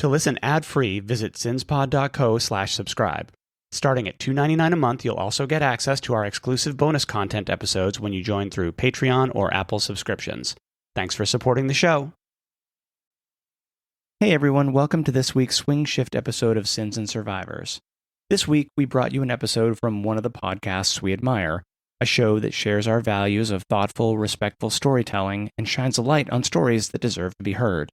To listen ad-free, visit zinspod.co/subscribe. Starting at $2.99 a month, you'll also get access to our exclusive bonus content episodes when you join through Patreon or Apple subscriptions. Thanks for supporting the show. Hey everyone, welcome to this week's Swing Shift episode of Sins and Survivors. This week, we brought you an episode from one of the podcasts we admire, a show that shares our values of thoughtful, respectful storytelling and shines a light on stories that deserve to be heard.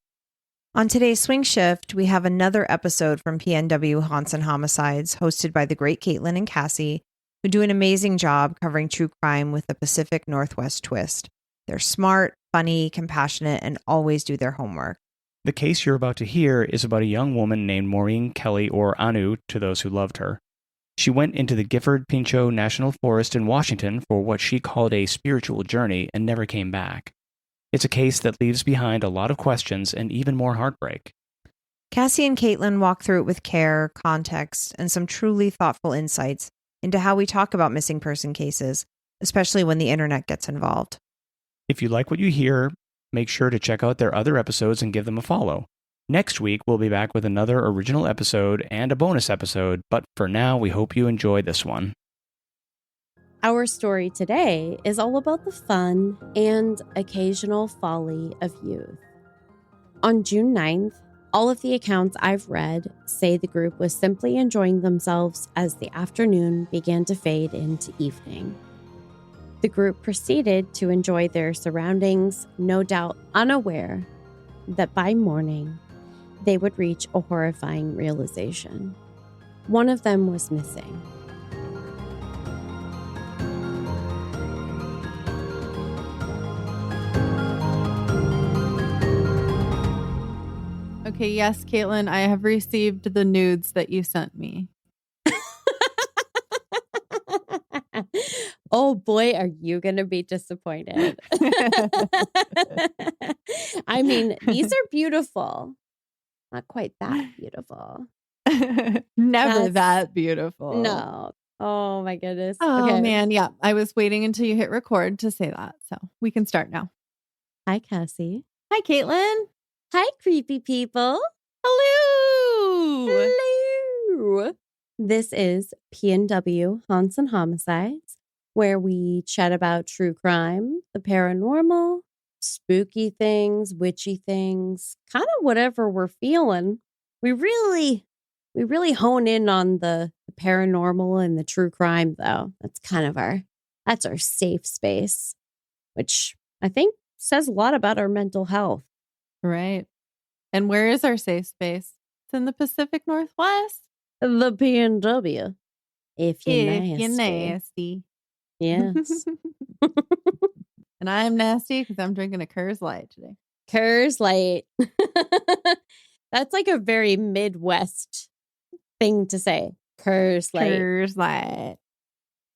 On today's Swing Shift, we have another episode from PNW Haunts Homicides, hosted by the great Caitlin and Cassie, who do an amazing job covering true crime with a Pacific Northwest twist. They're smart, funny, compassionate, and always do their homework. The case you're about to hear is about a young woman named Maureen Kelly, or Anu to those who loved her. She went into the Gifford Pinchot National Forest in Washington for what she called a spiritual journey and never came back. It's a case that leaves behind a lot of questions and even more heartbreak. Cassie and Caitlin walk through it with care, context, and some truly thoughtful insights into how we talk about missing person cases, especially when the internet gets involved. If you like what you hear, make sure to check out their other episodes and give them a follow. Next week, we'll be back with another original episode and a bonus episode, but for now, we hope you enjoy this one. Our story today is all about the fun and occasional folly of youth. On June 9th, all of the accounts I've read say the group was simply enjoying themselves as the afternoon began to fade into evening. The group proceeded to enjoy their surroundings, no doubt unaware that by morning, they would reach a horrifying realization. One of them was missing. Okay, yes, Caitlin, I have received the nudes that you sent me. Oh boy, are you going to be disappointed. I mean, these are beautiful. Not quite that beautiful. Never that beautiful. No. Oh my goodness. Oh okay. man, yeah. I was waiting until you hit record to say that. So we can start now. Hi, Cassie. Hi, Caitlin. Hi, creepy people. Hello. Hello. This is PNW Haunts and Homicides, where we chat about true crime, the paranormal, spooky things, witchy things, kind of whatever we're feeling. We really hone in on the paranormal and the true crime, though. That's our safe space, which I think says a lot about our mental health. Right. And where is our safe space? It's in the Pacific Northwest. The PNW. If you're nasty. Yes. And I'm nasty because I'm drinking a Coors Light today. Coors Light. That's like a very Midwest thing to say. Coors Light. Coors Light.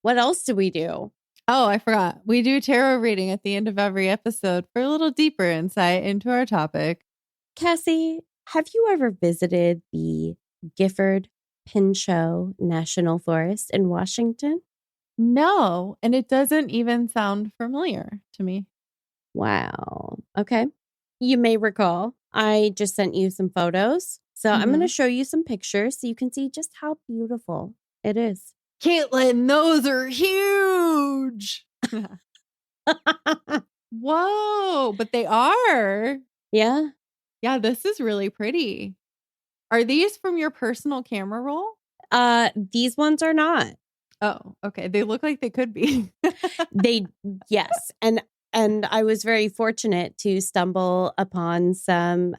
What else do we do? Oh, I forgot. We do tarot reading at the end of every episode for a little deeper insight into our topic. Cassie, have you ever visited the Gifford Pinchot National Forest in Washington? No, and it doesn't even sound familiar to me. Wow. Okay. You may recall, I just sent you some photos. So I'm going to show you some pictures so you can see just how beautiful it is. Caitlin, those are huge. Whoa, but they are. Yeah. Yeah, this is really pretty. Are these from your personal camera roll? These ones are not. Oh, okay. They look like they could be. Yes. And I was very fortunate to stumble upon some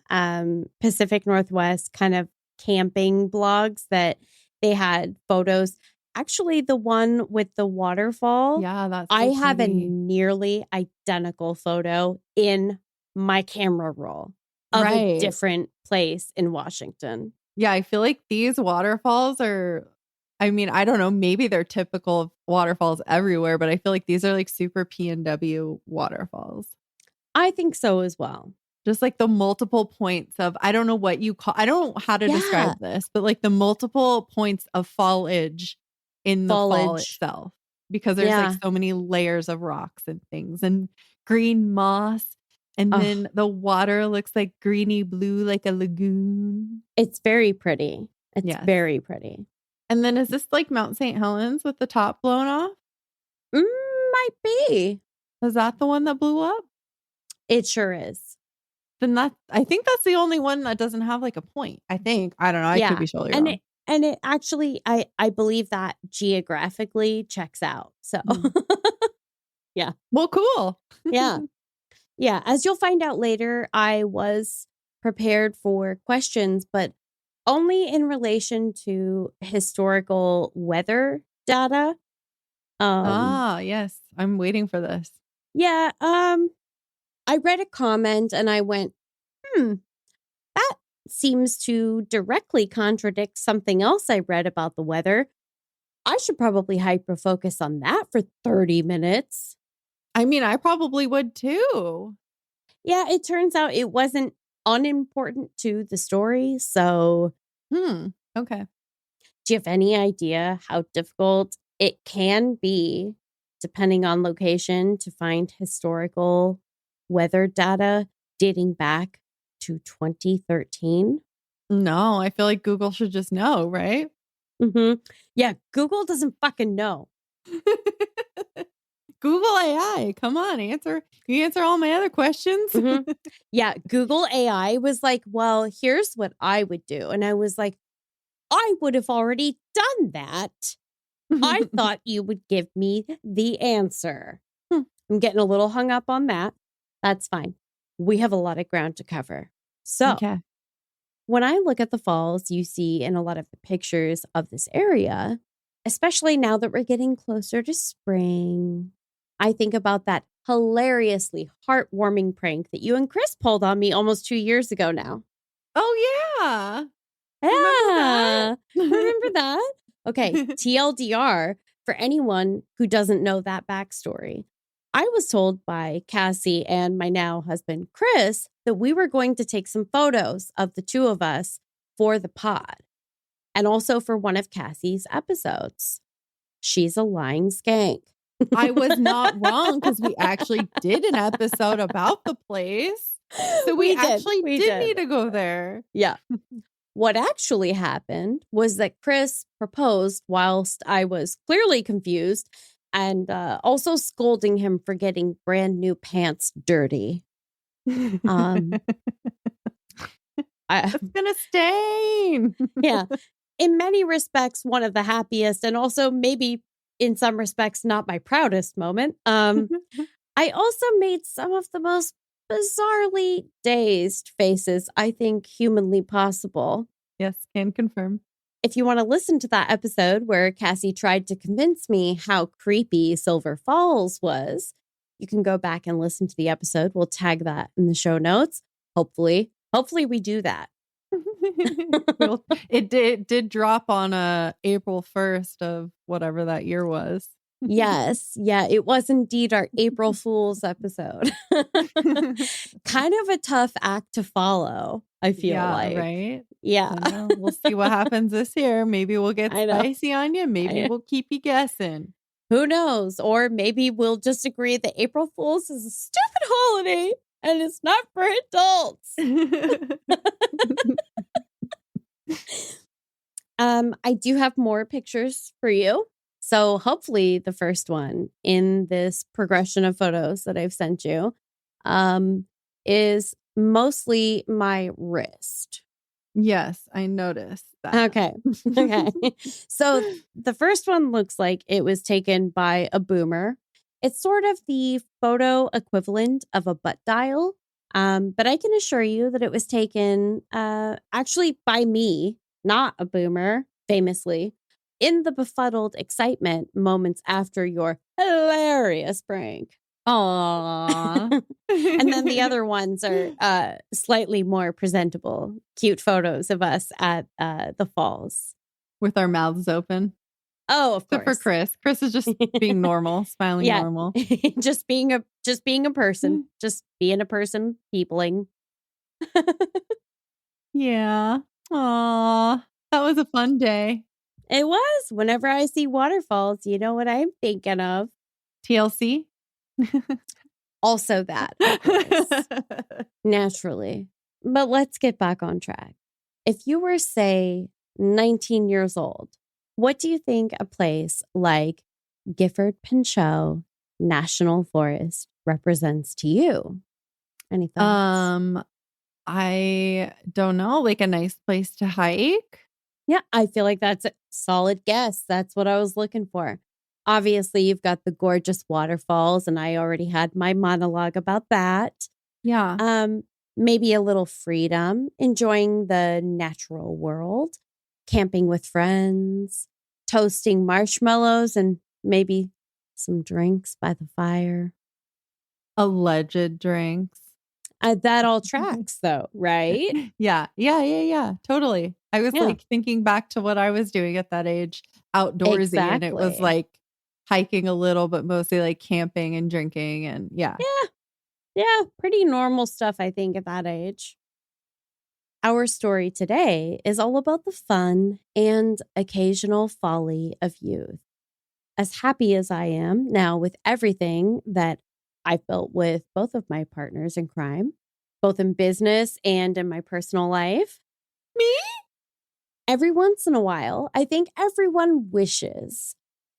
Pacific Northwest kind of camping blogs that they had photos. Actually, the one with the waterfall. Yeah, that's I so have a pretty. nearly identical photo in my camera roll of a different place in Washington. Yeah, I feel like these waterfalls are, I mean, I don't know, maybe they're typical of waterfalls everywhere, but I feel like these are like super PNW waterfalls. I think so as well. Just like the multiple points of, I don't know what you call, I don't know how to describe this, but like the multiple points of foliage in the fall itself, because there's like so many layers of rocks and things and green moss. And then the water looks like greeny blue, like a lagoon. It's very pretty. It's Yes. very pretty. And then is this like Mount St. Helens with the top blown off? Might be. Is that the one that blew up? It sure is. Then I think that's the only one that doesn't have like a point. I think. I don't know. I could be totally wrong. And it actually, I believe that geographically checks out. So, yeah. Well, cool. Yeah. Yeah. As you'll find out later, I was prepared for questions, but only in relation to historical weather data. Yes. I'm waiting for this. Yeah. I read a comment and I went, that seems to directly contradict something else I read about the weather. I should probably hyper-focus on that for 30 minutes. I mean, I probably would too. Yeah, it turns out it wasn't unimportant to the story. So, okay. Do you have any idea how difficult it can be, depending on location, to find historical weather data dating back to 2013? No, I feel like Google should just know, right? Yeah, Google doesn't fucking know. Google AI, come on, answer all my other questions. Yeah, Google AI was like, well, here's what I would do. And I was like, I would have already done that. I thought you would give me the answer. I'm getting a little hung up on that. That's fine. We have a lot of ground to cover. So when I look at the falls, you see in a lot of the pictures of this area, especially now that we're getting closer to spring, I think about that hilariously heartwarming prank that you and Chris pulled on me almost 2 years ago now. Oh, yeah. Yeah. Remember that? Okay. TLDR, for anyone who doesn't know that backstory, I was told by Cassie and my now husband, Chris, that we were going to take some photos of the two of us for the pod and also for one of Cassie's episodes. She's a lying skank. I was not wrong because we actually did an episode about the place. So we did need to go there. Yeah. What actually happened was that Chris proposed whilst I was clearly confused and also scolding him for getting brand new pants dirty. It's gonna stain. Yeah. In many respects, one of the happiest and also maybe in some respects not my proudest moment. I also made some of the most bizarrely dazed faces I think humanly possible. Yes, can confirm. If you want to listen to that episode where Cassie tried to convince me how creepy Silver Falls was, you can go back and listen to the episode. We'll tag that in the show notes. Hopefully we do that. It did drop on April 1st of whatever that year was. Yes. Yeah, it was indeed our April Fool's episode. Kind of a tough act to follow, I feel like. Right? Yeah. We'll see what happens this year. Maybe we'll get spicy on you. Maybe we'll keep you guessing. Who knows? Or maybe we'll just agree that April Fool's is a stupid holiday and it's not for adults. I do have more pictures for you. So hopefully the first one in this progression of photos that I've sent you is mostly my wrist. Yes, I noticed that. Okay. So the first one looks like it was taken by a boomer. It's sort of the photo equivalent of a butt dial. But I can assure you that it was taken actually by me, not a boomer, famously, in the befuddled excitement moments after your hilarious prank. Aww. And then the other ones are slightly more presentable, cute photos of us at the falls. With our mouths open. Oh, of Except course. for Chris. Chris is just being normal, smiling normal. just being a person. Just being a person, peopling. Yeah. Aw. That was a fun day. It was. Whenever I see waterfalls, you know what I'm thinking of. TLC? Also that, of course, naturally. But let's get back on track. If you were, say, 19 years old, what do you think a place like Gifford Pinchot National Forest represents to you? Any thoughts? I don't know, like a nice place to hike. Yeah, I feel like that's a solid guess. That's what I was looking for. Obviously, you've got the gorgeous waterfalls, and I already had my monologue about that. Yeah. Maybe a little freedom, enjoying the natural world, camping with friends, toasting marshmallows, and maybe some drinks by the fire. Alleged drinks. That all tracks, though, right? Yeah. Totally. I was Yeah. like thinking back to what I was doing at that age, outdoorsy, and it was Exactly. like hiking a little, but mostly like camping and drinking. And Yeah, pretty normal stuff, I think, at that age. Our story today is all about the fun and occasional folly of youth. As happy as I am now with everything that I've built with both of my partners in crime, both in business and in my personal life. Me? Every once in a while, I think everyone wishes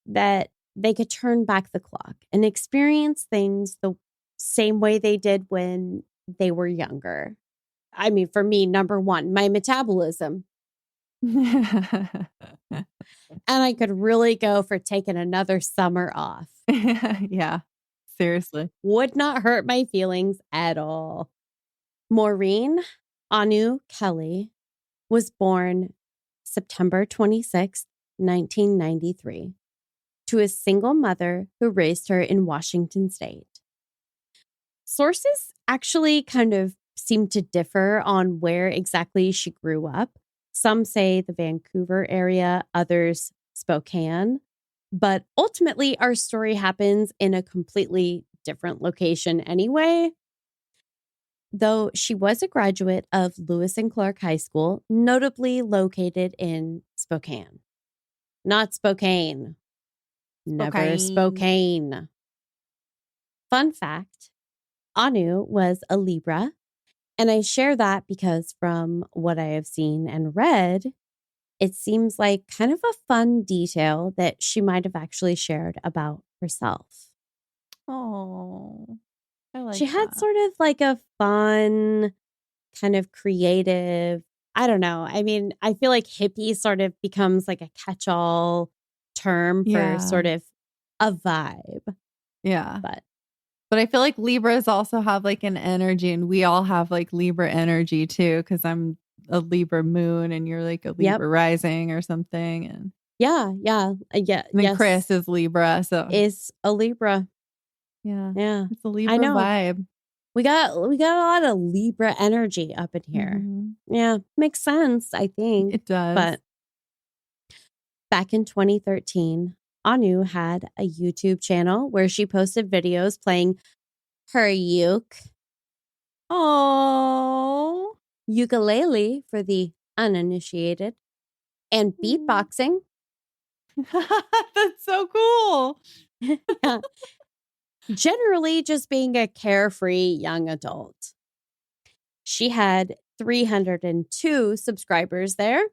that they could turn back the clock and experience things the same way they did when they were younger. I mean, for me, number one, my metabolism. And I could really go for taking another summer off. Yeah, seriously. Would not hurt my feelings at all. Maureen Leianuhea Kelly was born September 26, 1993, to a single mother who raised her in Washington State. Sources actually kind of seem to differ on where exactly she grew up. Some say the Vancouver area, others Spokane. But ultimately, our story happens in a completely different location anyway. Though she was a graduate of Lewis and Clark High School, notably located in Spokane. Not Spokane. Never Spokane. Fun fact, Anu was a Libra. And I share that because from what I have seen and read, it seems like kind of a fun detail that she might have actually shared about herself. Oh, I like She had that. sort of like a fun, kind of creative, I don't know. I mean, I feel like hippie sort of becomes like a catch-all term Yeah. for sort of a vibe. Yeah. But I feel like Libras also have like an energy, and we all have like Libra energy too, because I'm a Libra moon and you're like a Libra rising or something. And yeah. And then Chris is Libra. So is a Libra. Yeah. It's a Libra I know. vibe. We got a lot of Libra energy up in here. Mhm. Yeah, makes sense, I think. It does. But back in 2013, Anu had a YouTube channel where she posted videos playing her ukulele for the uninitiated, and beatboxing. That's so cool. Yeah. Generally just being a carefree young adult. She had 302 subscribers there.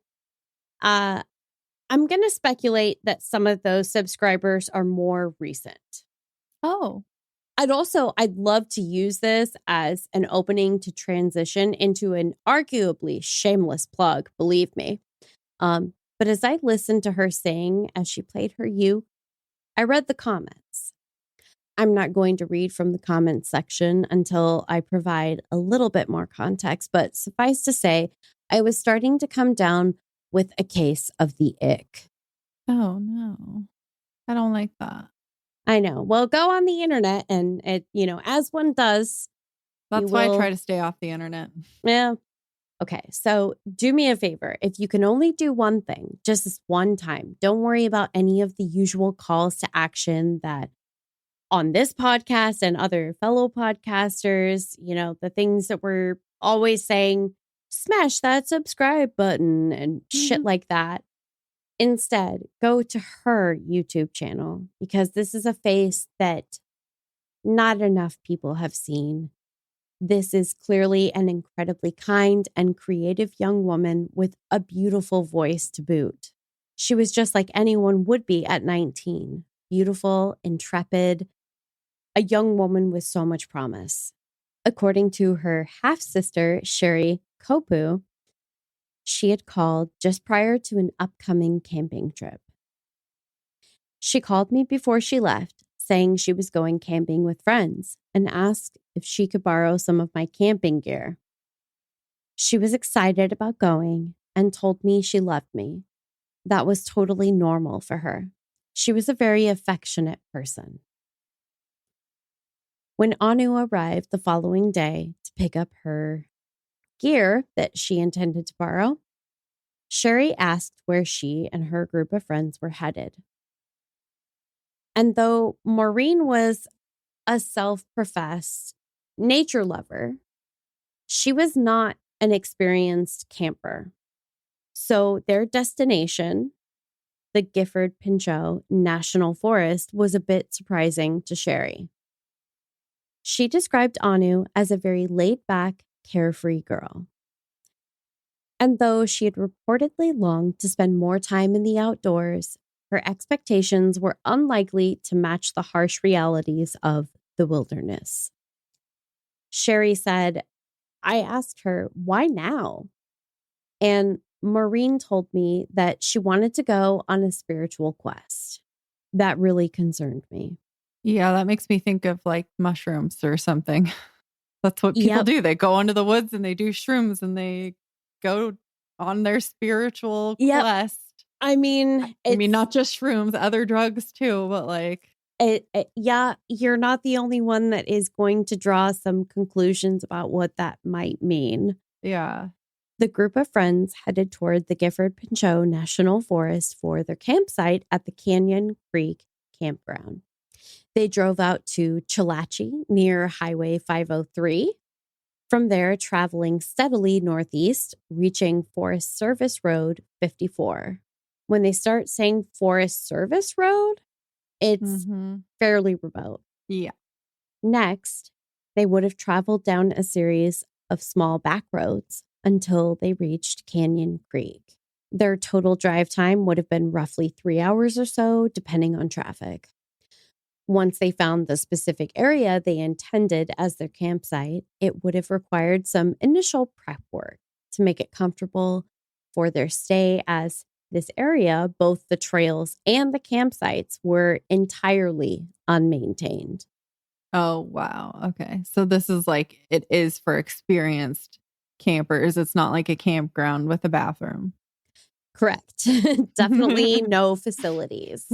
I'm going to speculate that some of those subscribers are more recent. Oh. I'd love to use this as an opening to transition into an arguably shameless plug, believe me. But as I listened to her sing as she played her uke, I read the comments. I'm not going to read from the comments section until I provide a little bit more context, but suffice to say, I was starting to come down with a case of the ick. Oh, no. I don't like that. I know. Well, go on the internet and it, as one does. That's why I try to stay off the internet. Yeah. Okay. So do me a favor. If you can only do one thing, just this one time, don't worry about any of the usual calls to action that on this podcast and other fellow podcasters, the things that we're always saying, smash that subscribe button and shit like that. Instead, go to her YouTube channel because this is a face that not enough people have seen. This is clearly an incredibly kind and creative young woman with a beautiful voice to boot. She was just like anyone would be at 19, beautiful, intrepid, a young woman with so much promise. According to her half-sister, Sherry Kopu, she had called just prior to an upcoming camping trip. She called me before she left, saying she was going camping with friends and asked if she could borrow some of my camping gear. She was excited about going and told me she loved me. That was totally normal for her. She was a very affectionate person. When Anu arrived the following day to pick up her gear that she intended to borrow, Sherry asked where she and her group of friends were headed. And though Maureen was a self-professed nature lover, she was not an experienced camper. So their destination, the Gifford Pinchot National Forest, was a bit surprising to Sherry. She described Anu as a very laid-back, carefree girl. And though she had reportedly longed to spend more time in the outdoors, her expectations were unlikely to match the harsh realities of the wilderness. Sherry said, I asked her, why now? And Maureen told me that she wanted to go on a spiritual quest. That really concerned me. Yeah, that makes me think of like mushrooms or something. That's what people do. They go into the woods and they do shrooms and they go on their spiritual quest. I mean, not just shrooms, other drugs too, but like... you're not the only one that is going to draw some conclusions about what that might mean. Yeah. The group of friends headed toward the Gifford Pinchot National Forest for their campsite at the Canyon Creek Campground. They drove out to Chalachi near Highway 503. From there, traveling steadily northeast, reaching Forest Service Road 54. When they start saying Forest Service Road, it's fairly remote. Yeah. Next, they would have traveled down a series of small back roads until they reached Canyon Creek. Their total drive time would have been roughly 3 hours or so, depending on traffic. Once they found the specific area they intended as their campsite, it would have required some initial prep work to make it comfortable for their stay, as this area, both the trails and the campsites, were entirely unmaintained. Oh, wow. Okay. So this is like, it is for experienced campers. It's not like a campground with a bathroom. Correct. Definitely no facilities.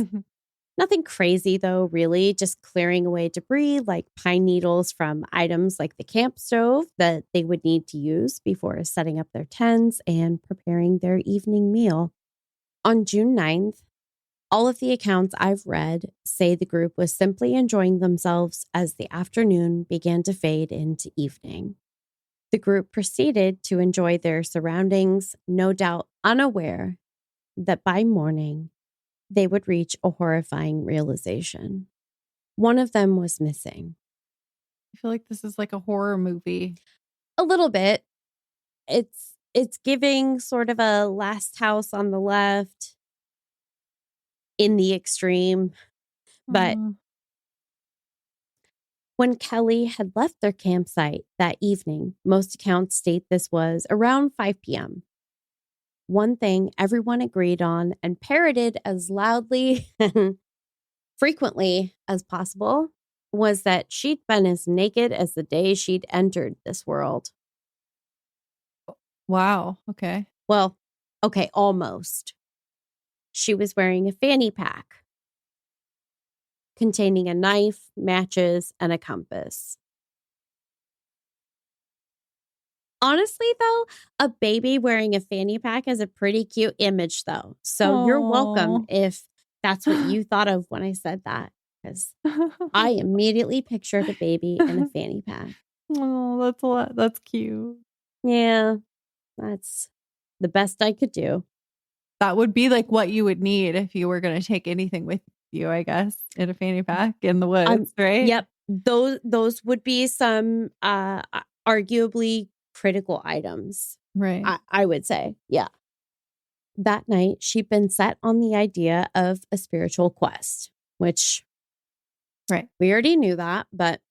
Nothing crazy though, really, just clearing away debris like pine needles from items like the camp stove that they would need to use before setting up their tents and preparing their evening meal. On June 9th, all of the accounts I've read say the group was simply enjoying themselves as the afternoon began to fade into evening. The group proceeded to enjoy their surroundings, no doubt unaware that by morning, they would reach a horrifying realization. One of them was missing. I feel like this is like a horror movie. A little bit. It's giving sort of a Last House on the Left in the extreme. But when Kelly had left their campsite that evening, most accounts state this was around 5 p.m. One thing everyone agreed on and parroted as loudly and frequently as possible was that she'd been as naked as the day she'd entered this world. Wow. Okay. Well, okay, almost. She was wearing a fanny pack containing a knife, matches, and a compass. Honestly, though, a baby wearing a fanny pack is a pretty cute image, though. So You're welcome if that's what you thought of when I said that, because I immediately pictured a baby in a fanny pack. Oh, that's a lot. That's cute. Yeah, that's the best I could do. That would be like what you would need if you were going to take anything with you, I guess, in a fanny pack in the woods, right? Yep. those would be some arguably critical items. Right. I would say. Yeah. That night, she'd been set on the idea of a spiritual quest, which we already knew that, but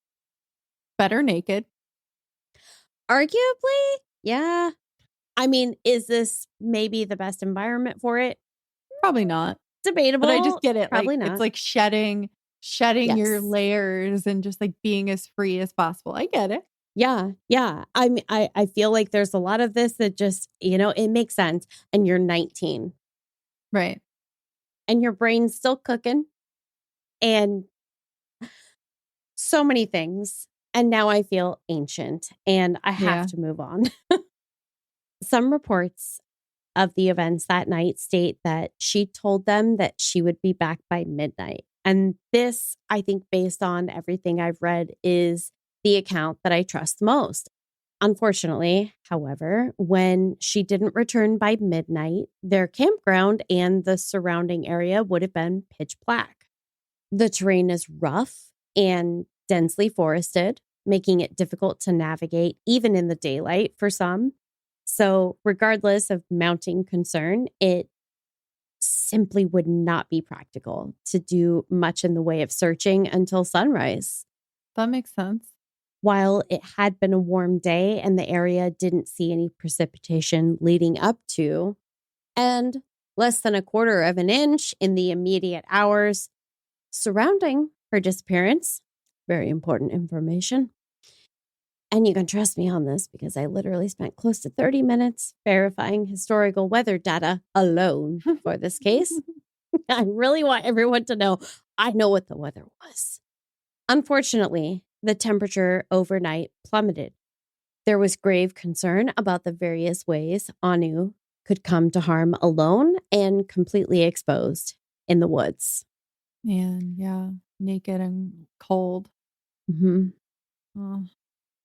better naked. Arguably, yeah. I mean, is this maybe the best environment for it? Probably not. Debatable. But I just get it. Probably like, not. It's like shedding your layers and just like being as free as possible. I get it. Yeah. Yeah. I mean, I feel like there's a lot of this that just, it makes sense. And you're 19. Right. And your brain's still cooking. And so many things. And now I feel ancient and I have to move on. Some reports of the events that night state that she told them that she would be back by midnight. And this, I think, based on everything I've read, is the account that I trust most. Unfortunately, however, when she didn't return by midnight, their campground and the surrounding area would have been pitch black. The terrain is rough and densely forested, making it difficult to navigate even in the daylight for some. So regardless of mounting concern, it simply would not be practical to do much in the way of searching until sunrise. That makes sense. While it had been a warm day and the area didn't see any precipitation leading up to, and less than 1/4 of an inch in the immediate hours surrounding her disappearance, very important information. And you can trust me on this because I literally spent close to 30 minutes verifying historical weather data alone for this case. I really want everyone to know I know what the weather was. Unfortunately, the temperature overnight plummeted. There was grave concern about the various ways Anu could come to harm alone and completely exposed in the woods. And naked and cold. Mm-hmm. Oh.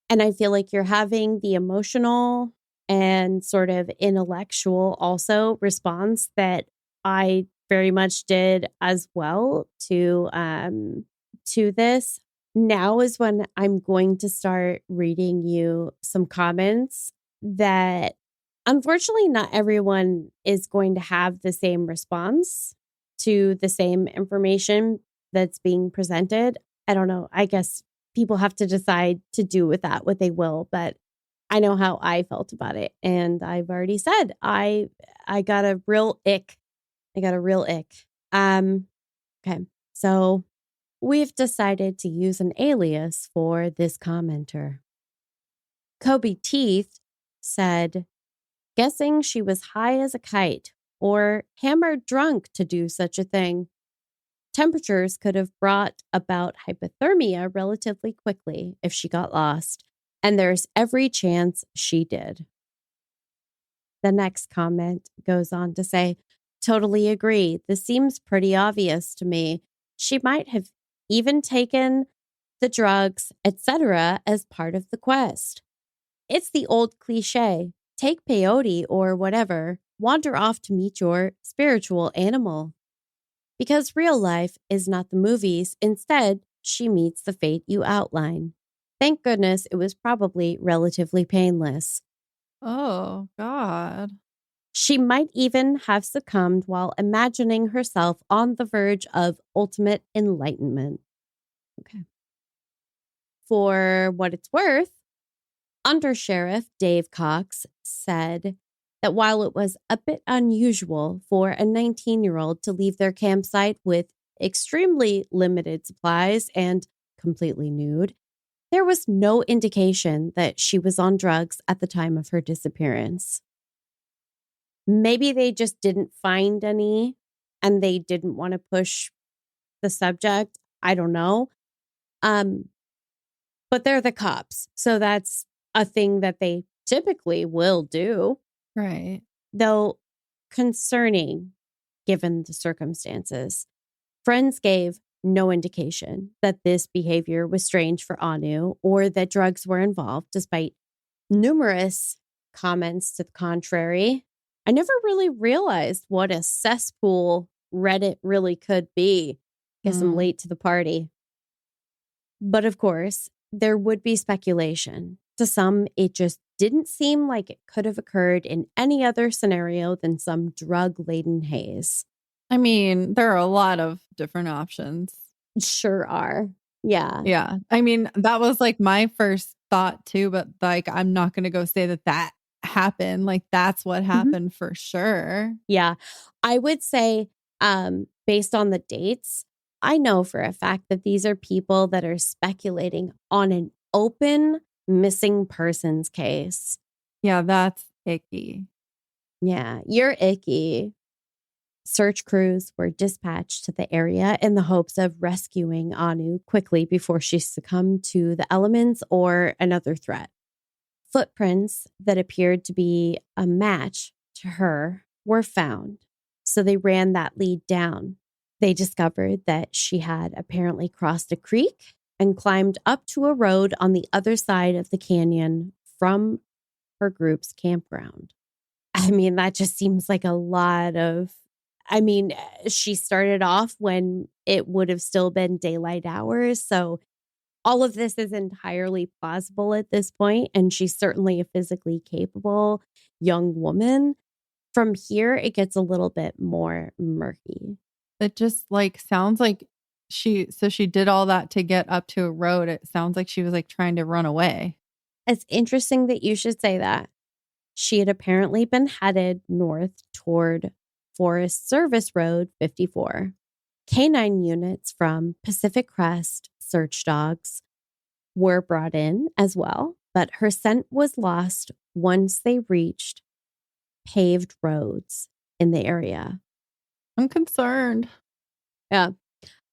And I feel like you're having the emotional and sort of intellectual also response that I very much did as well to this. Now is when I'm going to start reading you some comments that unfortunately not everyone is going to have the same response to the same information that's being presented. I don't know. I guess people have to decide to do with that what they will, but I know how I felt about it. And I've already said I got a real ick. Okay. So we've decided to use an alias for this commenter. Kobe Teeth said, guessing she was high as a kite or hammered drunk to do such a thing. Temperatures could have brought about hypothermia relatively quickly if she got lost, and there's every chance she did. The next comment goes on to say, totally agree. This seems pretty obvious to me. She might have even taken the drugs, etc., as part of the quest. It's the old cliche. Take peyote or whatever, wander off to meet your spiritual animal. Because real life is not the movies. Instead, she meets the fate you outline. Thank goodness it was probably relatively painless. Oh, God. She might even have succumbed while imagining herself on the verge of ultimate enlightenment. Okay. For what it's worth, Under Sheriff Dave Cox said that while it was a bit unusual for a 19-year-old to leave their campsite with extremely limited supplies and completely nude, there was no indication that she was on drugs at the time of her disappearance. Maybe they just didn't find any and they didn't want to push the subject. I don't know. But they're the cops. So that's a thing that they typically will do. Right. Though concerning, given the circumstances. Friends gave no indication that this behavior was strange for Anu or that drugs were involved, despite numerous comments to the contrary. I never really realized what a cesspool Reddit really could be. Guess I'm late to the party. But of course, there would be speculation. To some, it just didn't seem like it could have occurred in any other scenario than some drug-laden haze. I mean, there are a lot of different options. Sure are. Yeah. Yeah. I mean, that was like my first thought too, but like, I'm not going to go say that happened. Like, that's what happened for sure. Yeah. I would say, based on the dates, I know for a fact that these are people that are speculating on an open missing persons case. Yeah, that's icky. Yeah, you're icky. Search crews were dispatched to the area in the hopes of rescuing Anu quickly before she succumbed to the elements or another threat. Footprints that appeared to be a match to her were found, so they ran that lead down. They discovered that she had apparently crossed a creek and climbed up to a road on the other side of the canyon from her group's campground. I mean, that just seems like a lot of... I mean, she started off when it would have still been daylight hours. So all of this is entirely plausible at this point, and she's certainly a physically capable young woman. From here, it gets a little bit more murky. It just like sounds like she did all that to get up to a road. It sounds like she was like trying to run away. It's interesting that you should say that. She had apparently been headed north toward Forest Service Road 54. Canine units from Pacific Crest search dogs were brought in as well, but her scent was lost once they reached paved roads in the area. I'm concerned. Yeah.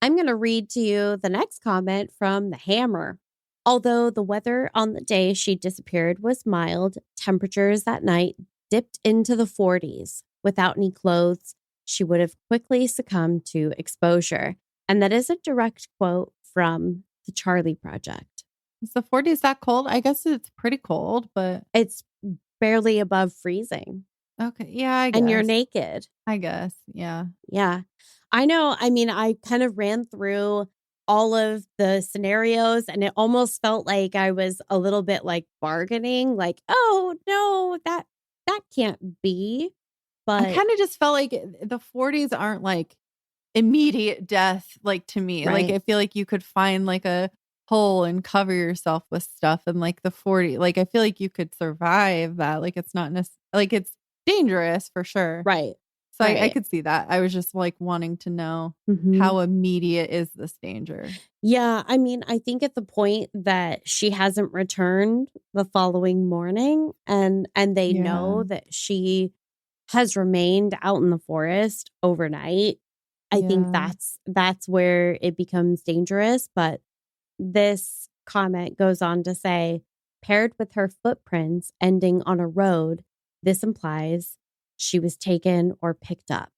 I'm going to read to you the next comment from the Hammer. Although the weather on the day she disappeared was mild, temperatures that night dipped into the 40s. Without any clothes, she would have quickly succumbed to exposure. And that is a direct quote from the Charlie Project. Is the 40s that cold? I guess it's pretty cold, but it's barely above freezing. Okay. Yeah, I guess. And you're naked. I guess. Yeah. Yeah. I know. I mean, I kind of ran through all of the scenarios and it almost felt like I was a little bit like bargaining, like, oh, no, that can't be. But I kind of just felt like the 40s aren't like immediate death, like to me. Right. Like I feel like you could find like a hole and cover yourself with stuff, and like the 40, like I feel like you could survive that. Like it's not like it's dangerous for sure. Right. So right. I could see that. I was just like wanting to know how immediate is this danger? Yeah. I mean, I think at the point that she hasn't returned the following morning and they know that she has remained out in the forest overnight, I think that's where it becomes dangerous. But this comment goes on to say, paired with her footprints ending on a road, this implies she was taken or picked up.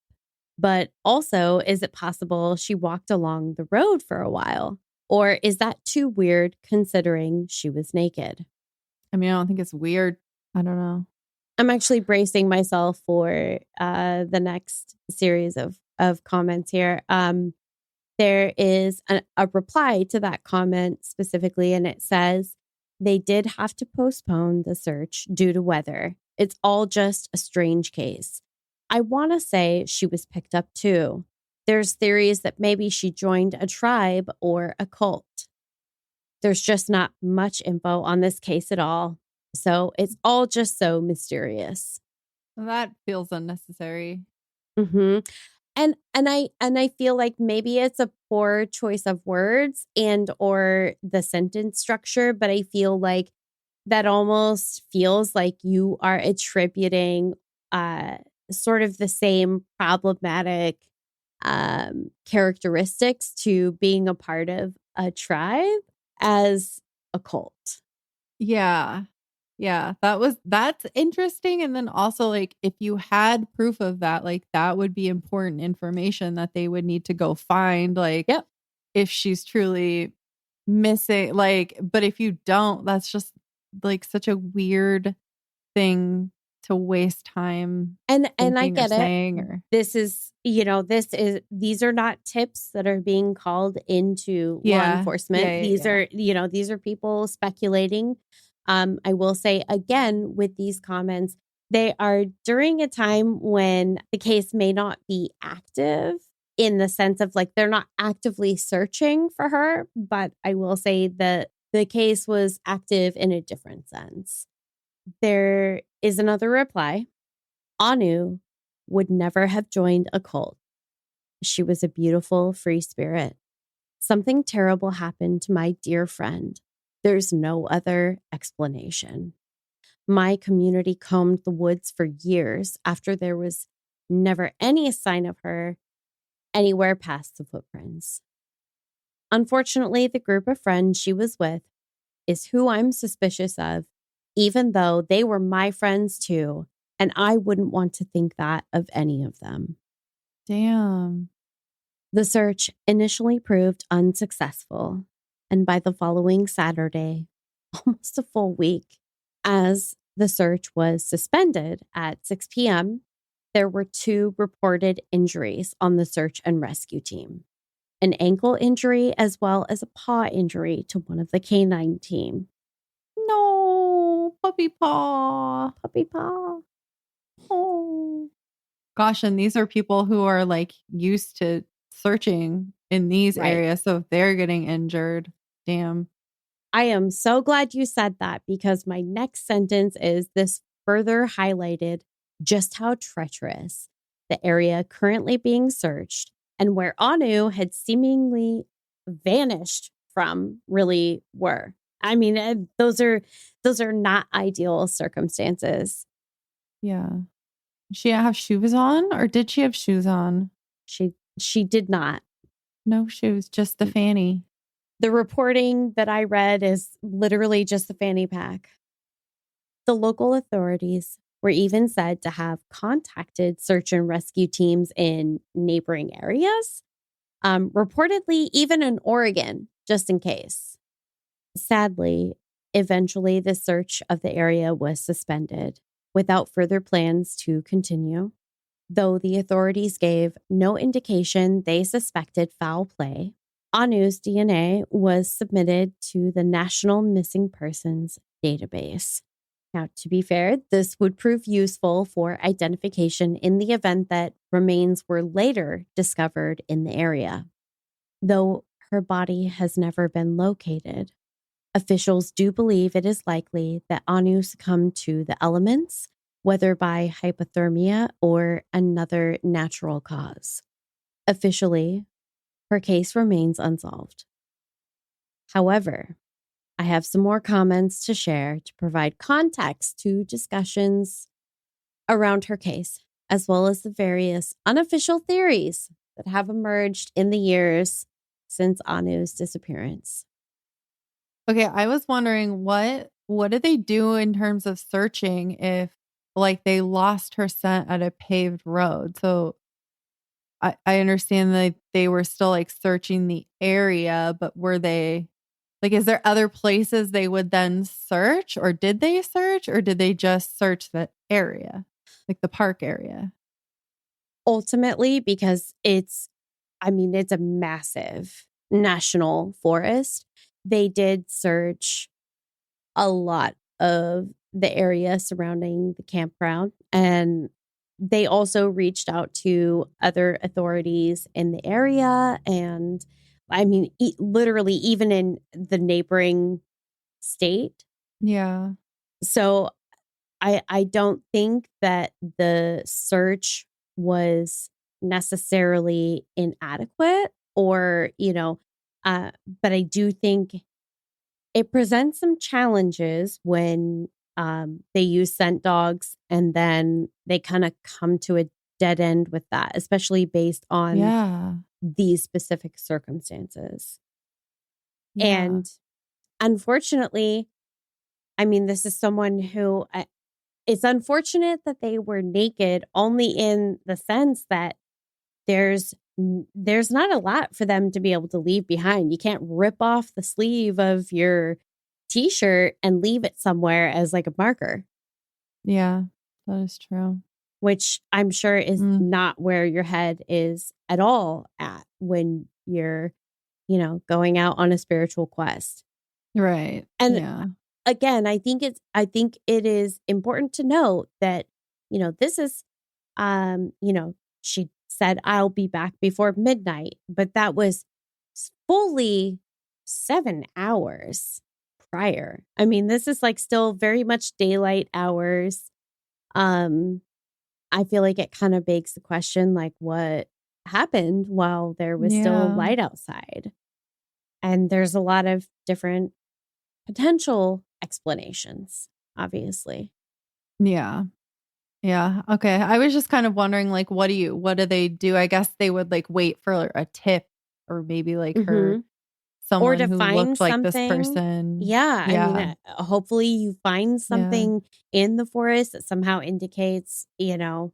But also, is it possible she walked along the road for a while? Or is that too weird considering she was naked? I mean, I don't think it's weird. I don't know. I'm actually bracing myself for the next series of comments here. There is a reply to that comment specifically, and it says, they did have to postpone the search due to weather. It's all just a strange case. I want to say she was picked up too. There's theories that maybe she joined a tribe or a cult. There's just not much info on this case at all. So it's all just so mysterious. That feels unnecessary. And I feel like maybe it's a poor choice of words and or the sentence structure, but I feel like that almost feels like you are attributing sort of the same problematic characteristics to being a part of a tribe as a cult. Yeah. Yeah, that's interesting. And then also, like, if you had proof of that, like, that would be important information that they would need to go find, like, if she's truly missing, like, but if you don't, that's just like such a weird thing to waste time. And I get it. This is these are not tips that are being called into law enforcement. These are people speculating. I will say again with these comments, they are during a time when the case may not be active in the sense of like they're not actively searching for her, but I will say that the case was active in a different sense. There is another reply. Anu would never have joined a cult. She was a beautiful, free spirit. Something terrible happened to my dear friend. There's no other explanation. My community combed the woods for years after there was never any sign of her anywhere past the footprints. Unfortunately, the group of friends she was with is who I'm suspicious of, even though they were my friends too, and I wouldn't want to think that of any of them. Damn. The search initially proved unsuccessful, and by the following Saturday, almost a full week, as the search was suspended at 6 p.m., there were 2 reported injuries on the search and rescue team. An ankle injury as well as a paw injury to one of the canine team. No, puppy paw. Puppy paw. Oh. Gosh, and these are people who are like used to searching in these areas. So if they're getting injured, damn. I am so glad you said that because my next sentence is this further highlighted just how treacherous the area currently being searched and where Anu had seemingly vanished from really were. I mean, those are not ideal circumstances. Yeah. She have shoes on, or did she have shoes on? She did not. No shoes, just the fanny. The reporting that I read is literally just the fanny pack. The local authorities were even said to have contacted search and rescue teams in neighboring areas, reportedly even in Oregon, just in case. Sadly, eventually the search of the area was suspended without further plans to continue. Though the authorities gave no indication they suspected foul play, Anu's DNA was submitted to the National Missing Persons database. Now, to be fair, this would prove useful for identification in the event that remains were later discovered in the area. Though her body has never been located, officials do believe it is likely that Anu succumbed to the elements, whether by hypothermia or another natural cause. Officially, her case remains unsolved. However, I have some more comments to share to provide context to discussions around her case, as well as the various unofficial theories that have emerged in the years since Anu's disappearance. Okay, I was wondering what did they do in terms of searching if like they lost her scent at a paved road? So I understand that they were still like searching the area, but were they like, is there other places they would then search, or did they search, or did they just search the area, like the park area? Ultimately, because it's a massive national forest, they did search a lot of the area surrounding the campground, and they also reached out to other authorities in the area. And literally even in the neighboring state. Yeah. So I don't think that the search was necessarily inadequate or, but I do think it presents some challenges when they use scent dogs and then they kind of come to a dead end with that, especially based on these specific circumstances. Yeah. And unfortunately, this is someone who it's unfortunate that they were naked only in the sense that there's not a lot for them to be able to leave behind. You can't rip off the sleeve of your t-shirt and leave it somewhere as like a marker. Yeah, that is true. which I'm sure is not where your head is at all at when you're, going out on a spiritual quest. Right. And yeah. again, I think it is important to note that, this is, she said, I'll be back before midnight, but that was fully 7 hours prior. I mean, this is like still very much daylight hours. I feel like it kind of begs the question, like, what happened while there was still light outside? And there's a lot of different potential explanations, obviously. Yeah. Yeah. Okay. I was just kind of wondering, like, what do they do? I guess they would like wait for a tip or maybe like her, someone or to who find looked like this something. person. Yeah. Yeah. I mean, hopefully you find something in the forest that somehow indicates, I don't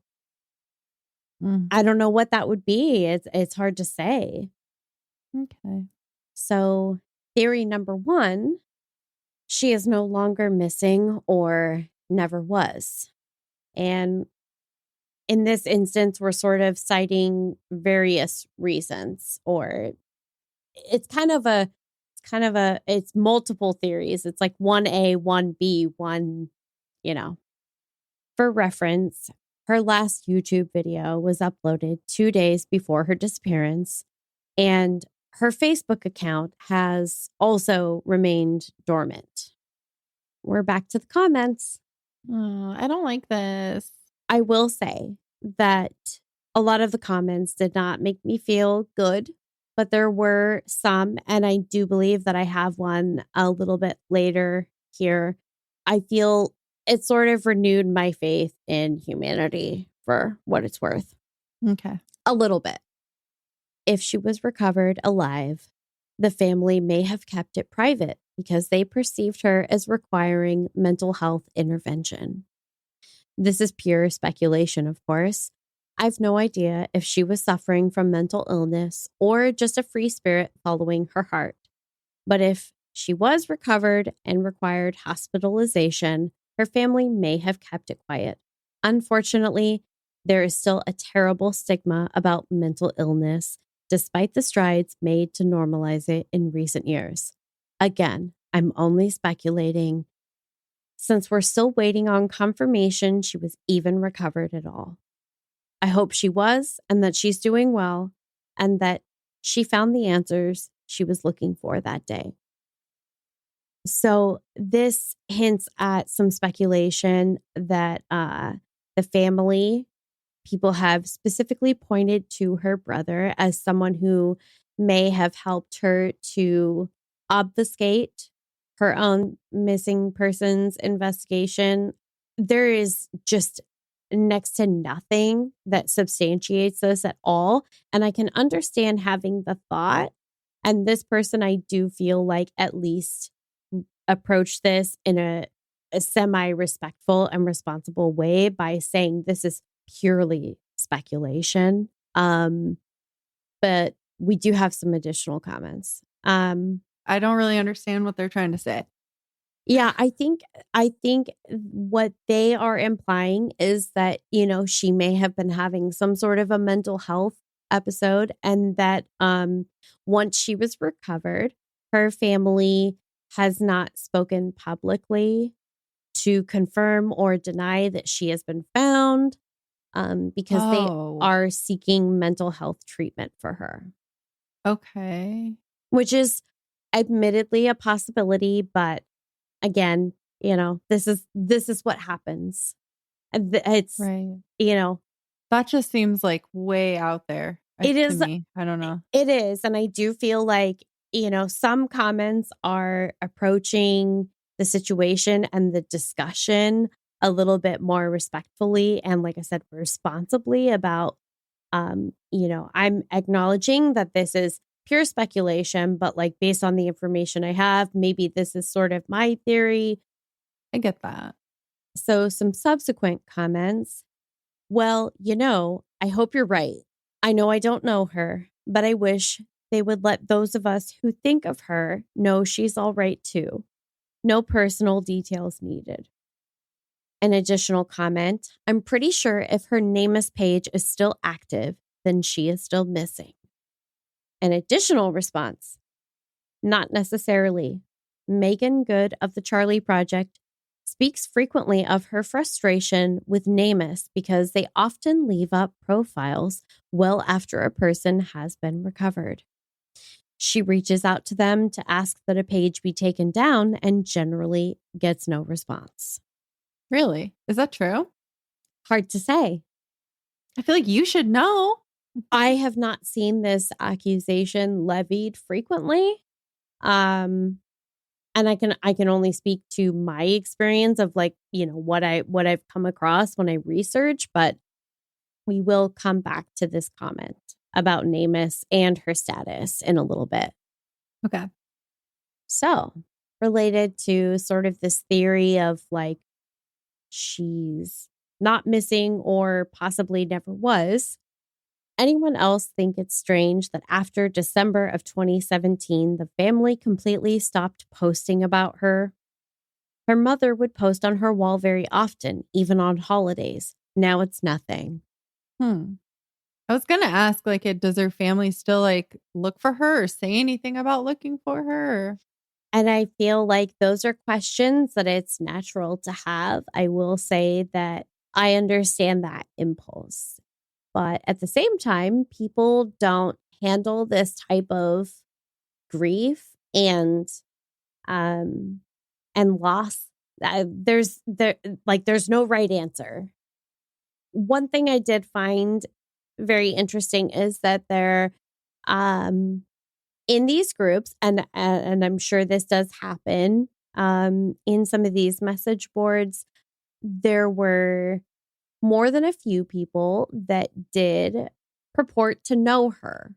know what that would be. It's hard to say. Okay. So theory number 1, she is no longer missing or never was. And in this instance, we're sort of citing various reasons, or it's multiple theories. It's like 1A, 1B, 1, For reference, her last YouTube video was uploaded 2 days before her disappearance, and her Facebook account has also remained dormant. We're back to the comments. Oh, I don't like this. I will say that a lot of the comments did not make me feel good, but there were some, and I do believe that I have one a little bit later here. I feel it sort of renewed my faith in humanity for what it's worth. Okay. A little bit. If she was recovered alive, the family may have kept it private because they perceived her as requiring mental health intervention. This is pure speculation, of course. I've no idea if she was suffering from mental illness or just a free spirit following her heart. But if she was recovered and required hospitalization, her family may have kept it quiet. Unfortunately, there is still a terrible stigma about mental illness, despite the strides made to normalize it in recent years. Again, I'm only speculating, since we're still waiting on confirmation she was even recovered at all. I hope she was, and that she's doing well, and that she found the answers she was looking for that day. So this hints at some speculation that the family, people have specifically pointed to her brother as someone who may have helped her to obfuscate her own missing persons investigation. There is just next to nothing that substantiates this at all. And I can understand having the thought. And this person, I do feel like at least approach this in a semi-respectful and responsible way by saying this is purely speculation. But we do have some additional comments. I don't really understand what they're trying to say. Yeah, I think what they are implying is that, she may have been having some sort of a mental health episode, and that once she was recovered, her family has not spoken publicly to confirm or deny that she has been found, because they are seeking mental health treatment for her. Okay. Which is admittedly a possibility, but again, this is what happens. It's right. That just seems like way out there. It is. To me. I don't know. It is. And I do feel like, some comments are approaching the situation and the discussion a little bit more respectfully. And like I said, responsibly about, I'm acknowledging that this is pure speculation, but like based on the information I have, maybe this is sort of my theory. I get that. So some subsequent comments. Well, I hope you're right. I know I don't know her, but I wish they would let those of us who think of her know she's all right too. No personal details needed. An additional comment, I'm pretty sure if her NamUs page is still active, then she is still missing. An additional response, not necessarily. Megan Good of the Charlie Project speaks frequently of her frustration with NamUs because they often leave up profiles well after a person has been recovered. She reaches out to them to ask that a page be taken down and generally gets no response. Really? Is that true? Hard to say. I feel like you should know. I have not seen this accusation levied frequently. And I can only speak to my experience of like, what I've come across when I research, but we will come back to this comment about NamUs and her status in a little bit. Okay. So, related to sort of this theory of like she's not missing or possibly never was, anyone else think it's strange that after December of 2017, the family completely stopped posting about her? Her mother would post on her wall very often, even on holidays. Now it's nothing. I was going to ask, like, does her family still like look for her or say anything about looking for her? And I feel like those are questions that it's natural to have. I will say that I understand that impulse. But at the same time, people don't handle this type of grief and loss. There's no right answer. One thing I did find very interesting is that they're in these groups, and I'm sure this does happen in some of these message boards. There were more than a few people that did purport to know her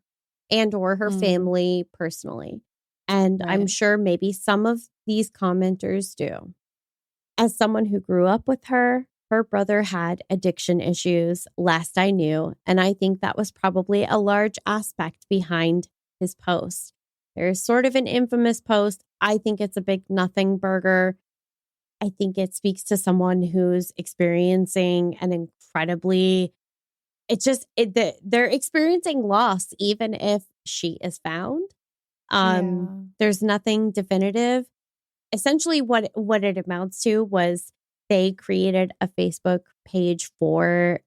and or her family personally. And I'm sure maybe some of these commenters do. As someone who grew up with her, her brother had addiction issues, last I knew, and I think that was probably a large aspect behind his post. There's sort of an infamous post. I think it's a big nothing burger. I think it speaks to someone who's experiencing an incredibly, they're experiencing loss, even if she is found. There's nothing definitive. Essentially what it amounts to was they created a Facebook page for,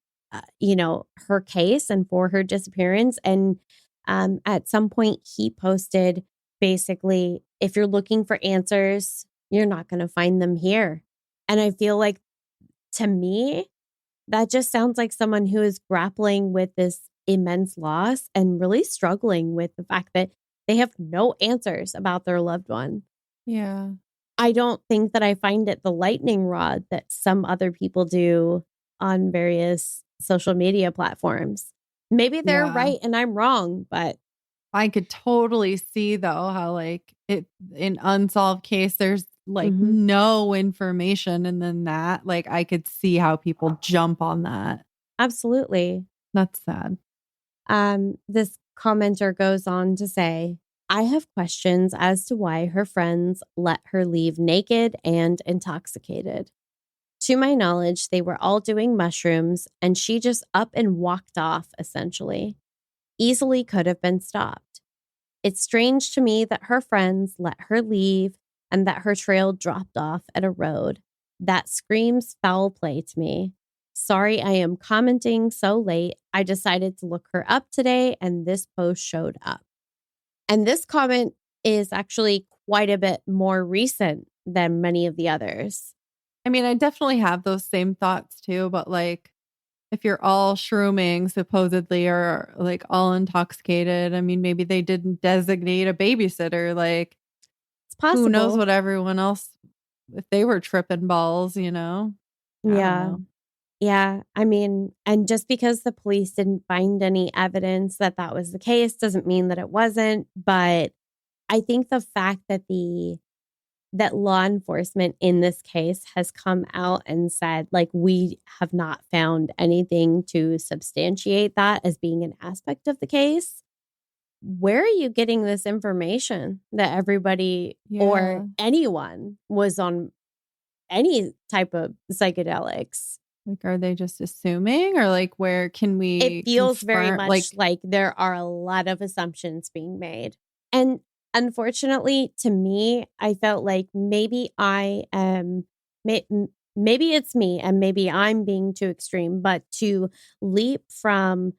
her case and for her disappearance. And at some point he posted basically, if you're looking for answers, you're not going to find them here. And I feel like, to me, that just sounds like someone who is grappling with this immense loss and really struggling with the fact that they have no answers about their loved one. Yeah. I don't think that I find it the lightning rod that some other people do on various social media platforms. Maybe they're right and I'm wrong, but I could totally see though how like it in unsolved case there's like no information, and then that like I could see how people jump on that. Absolutely. That's sad. This commenter goes on to say, I have questions as to why her friends let her leave naked and intoxicated. To my knowledge, they were all doing mushrooms and she just up and walked off, essentially. Easily could have been stopped. It's strange to me that her friends let her leave and that her trail dropped off at a road. That screams foul play to me. Sorry I am commenting so late. I decided to look her up today and this post showed up. And this comment is actually quite a bit more recent than many of the others. I mean, I definitely have those same thoughts too, but like if you're all shrooming supposedly or like all intoxicated, I mean, maybe they didn't designate a babysitter. Like, it's possible. Who knows what everyone else, if they were tripping balls, you know? Yeah. Yeah. I mean, and just because the police didn't find any evidence that that was the case doesn't mean that it wasn't. But I think the fact that that law enforcement in this case has come out and said, like, we have not found anything to substantiate that as being an aspect of the case. Where are you getting this information that everybody or anyone was on any type of psychedelics. Like, are they just assuming, or like, where can we? It feels very confirm, much like there are a lot of assumptions being made. And unfortunately, to me, I felt like maybe I am, maybe it's me and maybe I'm being too extreme, but to leap from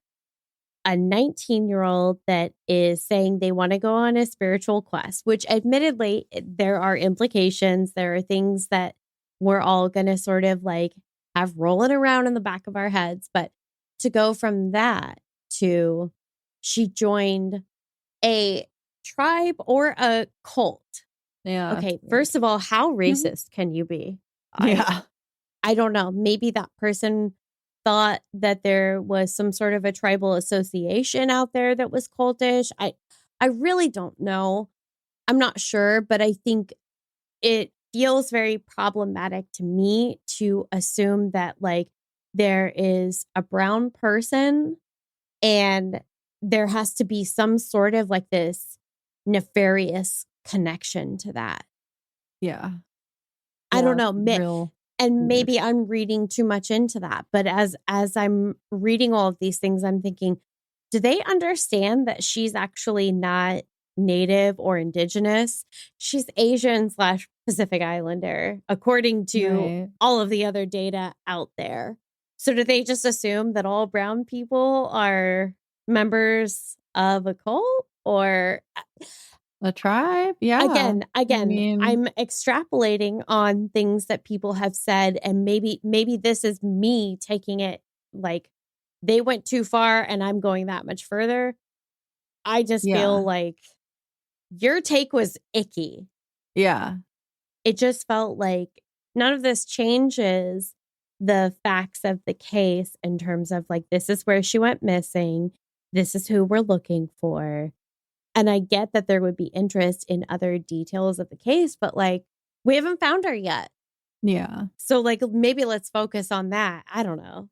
a 19-year-old that is saying they want to go on a spiritual quest, which admittedly, there are implications. There are things that we're all going to sort of like have rolling around in the back of our heads. But to go from that to she joined a tribe or a cult. Yeah. Okay. First of all, how racist can you be? Yeah. I don't know. Maybe that person thought that there was some sort of a tribal association out there that was cultish. I really don't know. I'm not sure, but I think it feels very problematic to me to assume that like there is a brown person and there has to be some sort of like this nefarious connection to that. Yeah. I don't know. Real. And maybe I'm reading too much into that. But as I'm reading all of these things, I'm thinking, do they understand that she's actually not Native or Indigenous? She's Asian/Pacific Islander, according to all of the other data out there. So do they just assume that all brown people are members of a cult or a tribe? Yeah. Again, I'm extrapolating on things that people have said, and maybe this is me taking it like they went too far and I'm going that much further. I just feel like your take was icky. Yeah. It just felt like none of this changes the facts of the case in terms of like, this is where she went missing. This is who we're looking for. And I get that there would be interest in other details of the case, but like, we haven't found her yet. Yeah. So like, maybe let's focus on that. I don't know.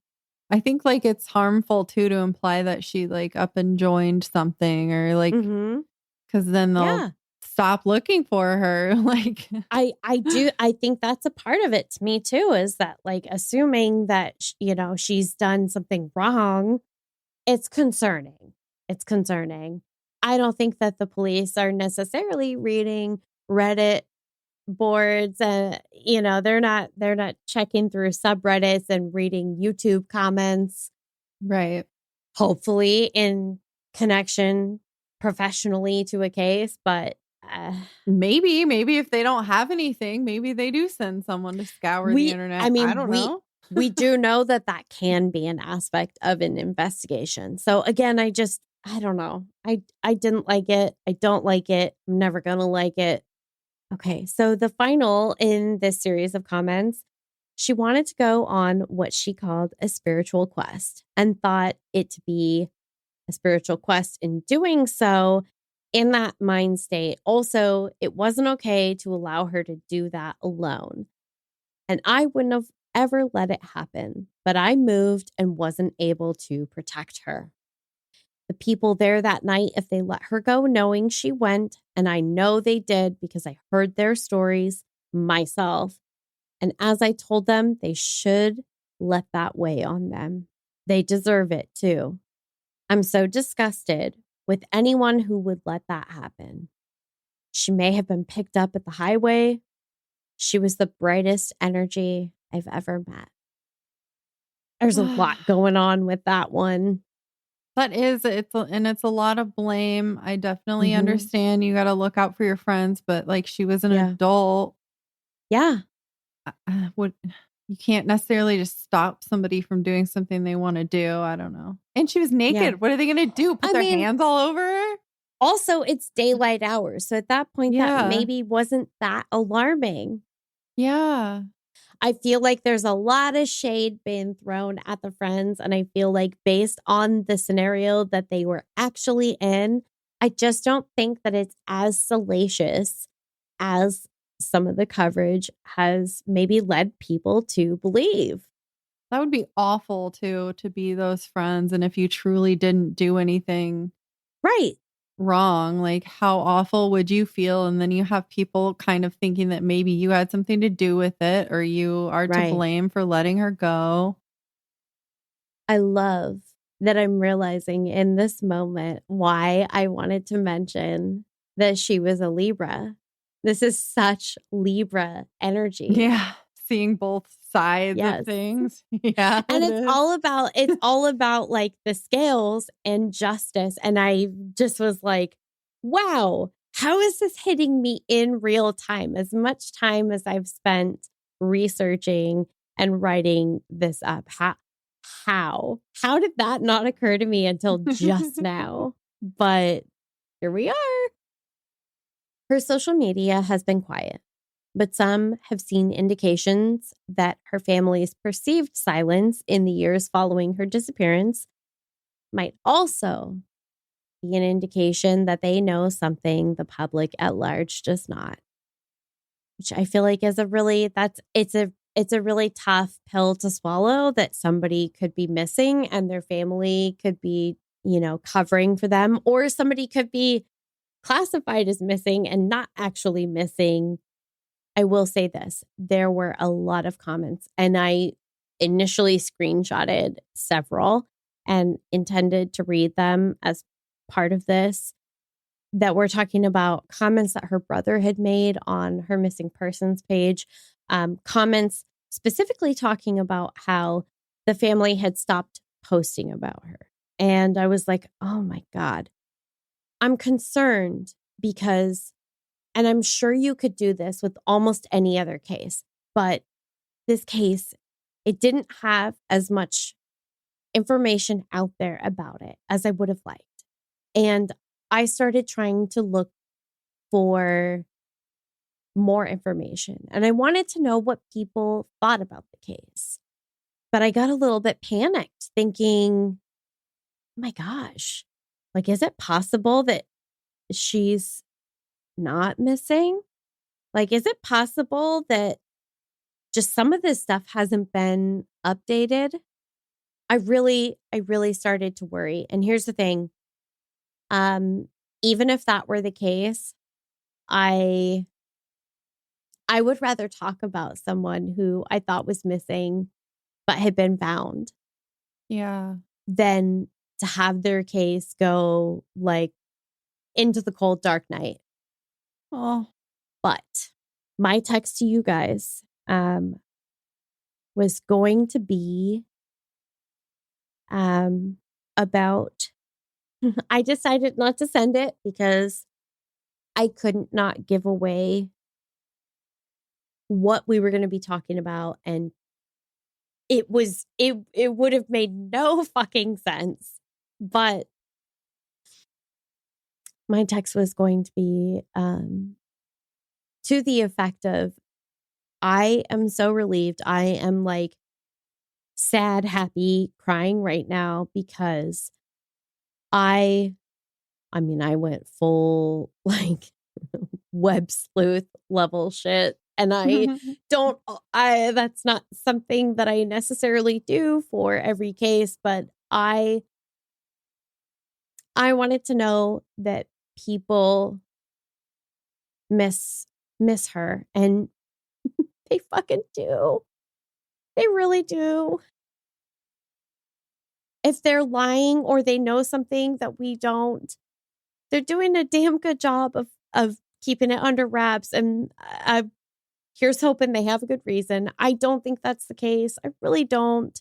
I think like it's harmful too to imply that she like up and joined something or like, because then they'll stop looking for her. Like, I think that's a part of it to me too, is that like assuming that, she's done something wrong. It's concerning. I don't think that the police are necessarily reading Reddit boards. They're not checking through subreddits and reading YouTube comments. Right. Hopefully in connection professionally to a case, but maybe if they don't have anything, maybe they do send someone to scour the internet. I don't know. We do know that can be an aspect of an investigation. So again, I don't know. I didn't like it. I don't like it. I'm never going to like it. Okay. So the final in this series of comments, she wanted to go on what she called a spiritual quest and thought it to be a spiritual quest in doing so in that mind state. Also, it wasn't okay to allow her to do that alone. And I wouldn't have ever let it happen, but I moved and wasn't able to protect her. The people there that night, if they let her go knowing she went, and I know they did because I heard their stories myself. And as I told them, they should let that weigh on them. They deserve it too. I'm so disgusted with anyone who would let that happen. She may have been picked up at the highway. She was the brightest energy I've ever met. There's a lot going on with that one. That is, it's a lot of blame. I definitely understand you got to look out for your friends, but like she was an adult. Yeah. You can't necessarily just stop somebody from doing something they want to do. I don't know. And she was naked. Yeah. What are they going to do? Put their hands all over her? Also, it's daylight hours. So at that point, that maybe wasn't that alarming. Yeah. I feel like there's a lot of shade being thrown at the friends. And I feel like based on the scenario that they were actually in, I just don't think that it's as salacious as some of the coverage has maybe led people to believe. That would be awful too, to be those friends. And if you truly didn't do anything wrong, like how awful would you feel? And then you have people kind of thinking that maybe you had something to do with it or you are to Right. blame for letting her go. I love that I'm realizing in this moment why I wanted to mention that she was a Libra. This is such Libra energy. Yeah. Seeing both sides Yes. of things. Yeah. And it it's is. all about like the scales and justice. And I just was like, wow, how is this hitting me in real time? As much time as I've spent researching and writing this up. How did that not occur to me until just now? But here we are. Her social media has been quiet, but some have seen indications that her family's perceived silence in the years following her disappearance might also be an indication that they know something the public at large does not. Which I feel like is a really it's a really tough pill to swallow, that somebody could be missing and their family could be, covering for them, or somebody could be classified as missing and not actually missing. I will say this, there were a lot of comments and I initially screenshotted several and intended to read them as part of this, that we're talking about comments that her brother had made on her missing persons page, comments specifically talking about how the family had stopped posting about her. And I was like, oh my God, I'm concerned because, and I'm sure you could do this with almost any other case, but this case, it didn't have as much information out there about it as I would have liked. And I started trying to look for more information and I wanted to know what people thought about the case. But I got a little bit panicked thinking, oh my gosh, like, is it possible that she's not missing? Like, is it possible that just some of this stuff hasn't been updated? I really started to worry. And here's the thing. Even if that were the case, I would rather talk about someone who I thought was missing but had been found. Yeah. Than to have their case go like into the cold dark night. Oh. But my text to you guys was going to be about I decided not to send it because I couldn't not give away what we were going to be talking about, and it would have made no fucking sense. But my text was going to be to the effect of, I am so relieved. I am like sad, happy, crying right now because I went full like web sleuth level shit. And that's not something that I necessarily do for every case, but I wanted to know that people miss her, and they fucking do. They really do. If they're lying or they know something that we don't, they're doing a damn good job of keeping it under wraps. And here's hoping they have a good reason. I don't think that's the case. I really don't.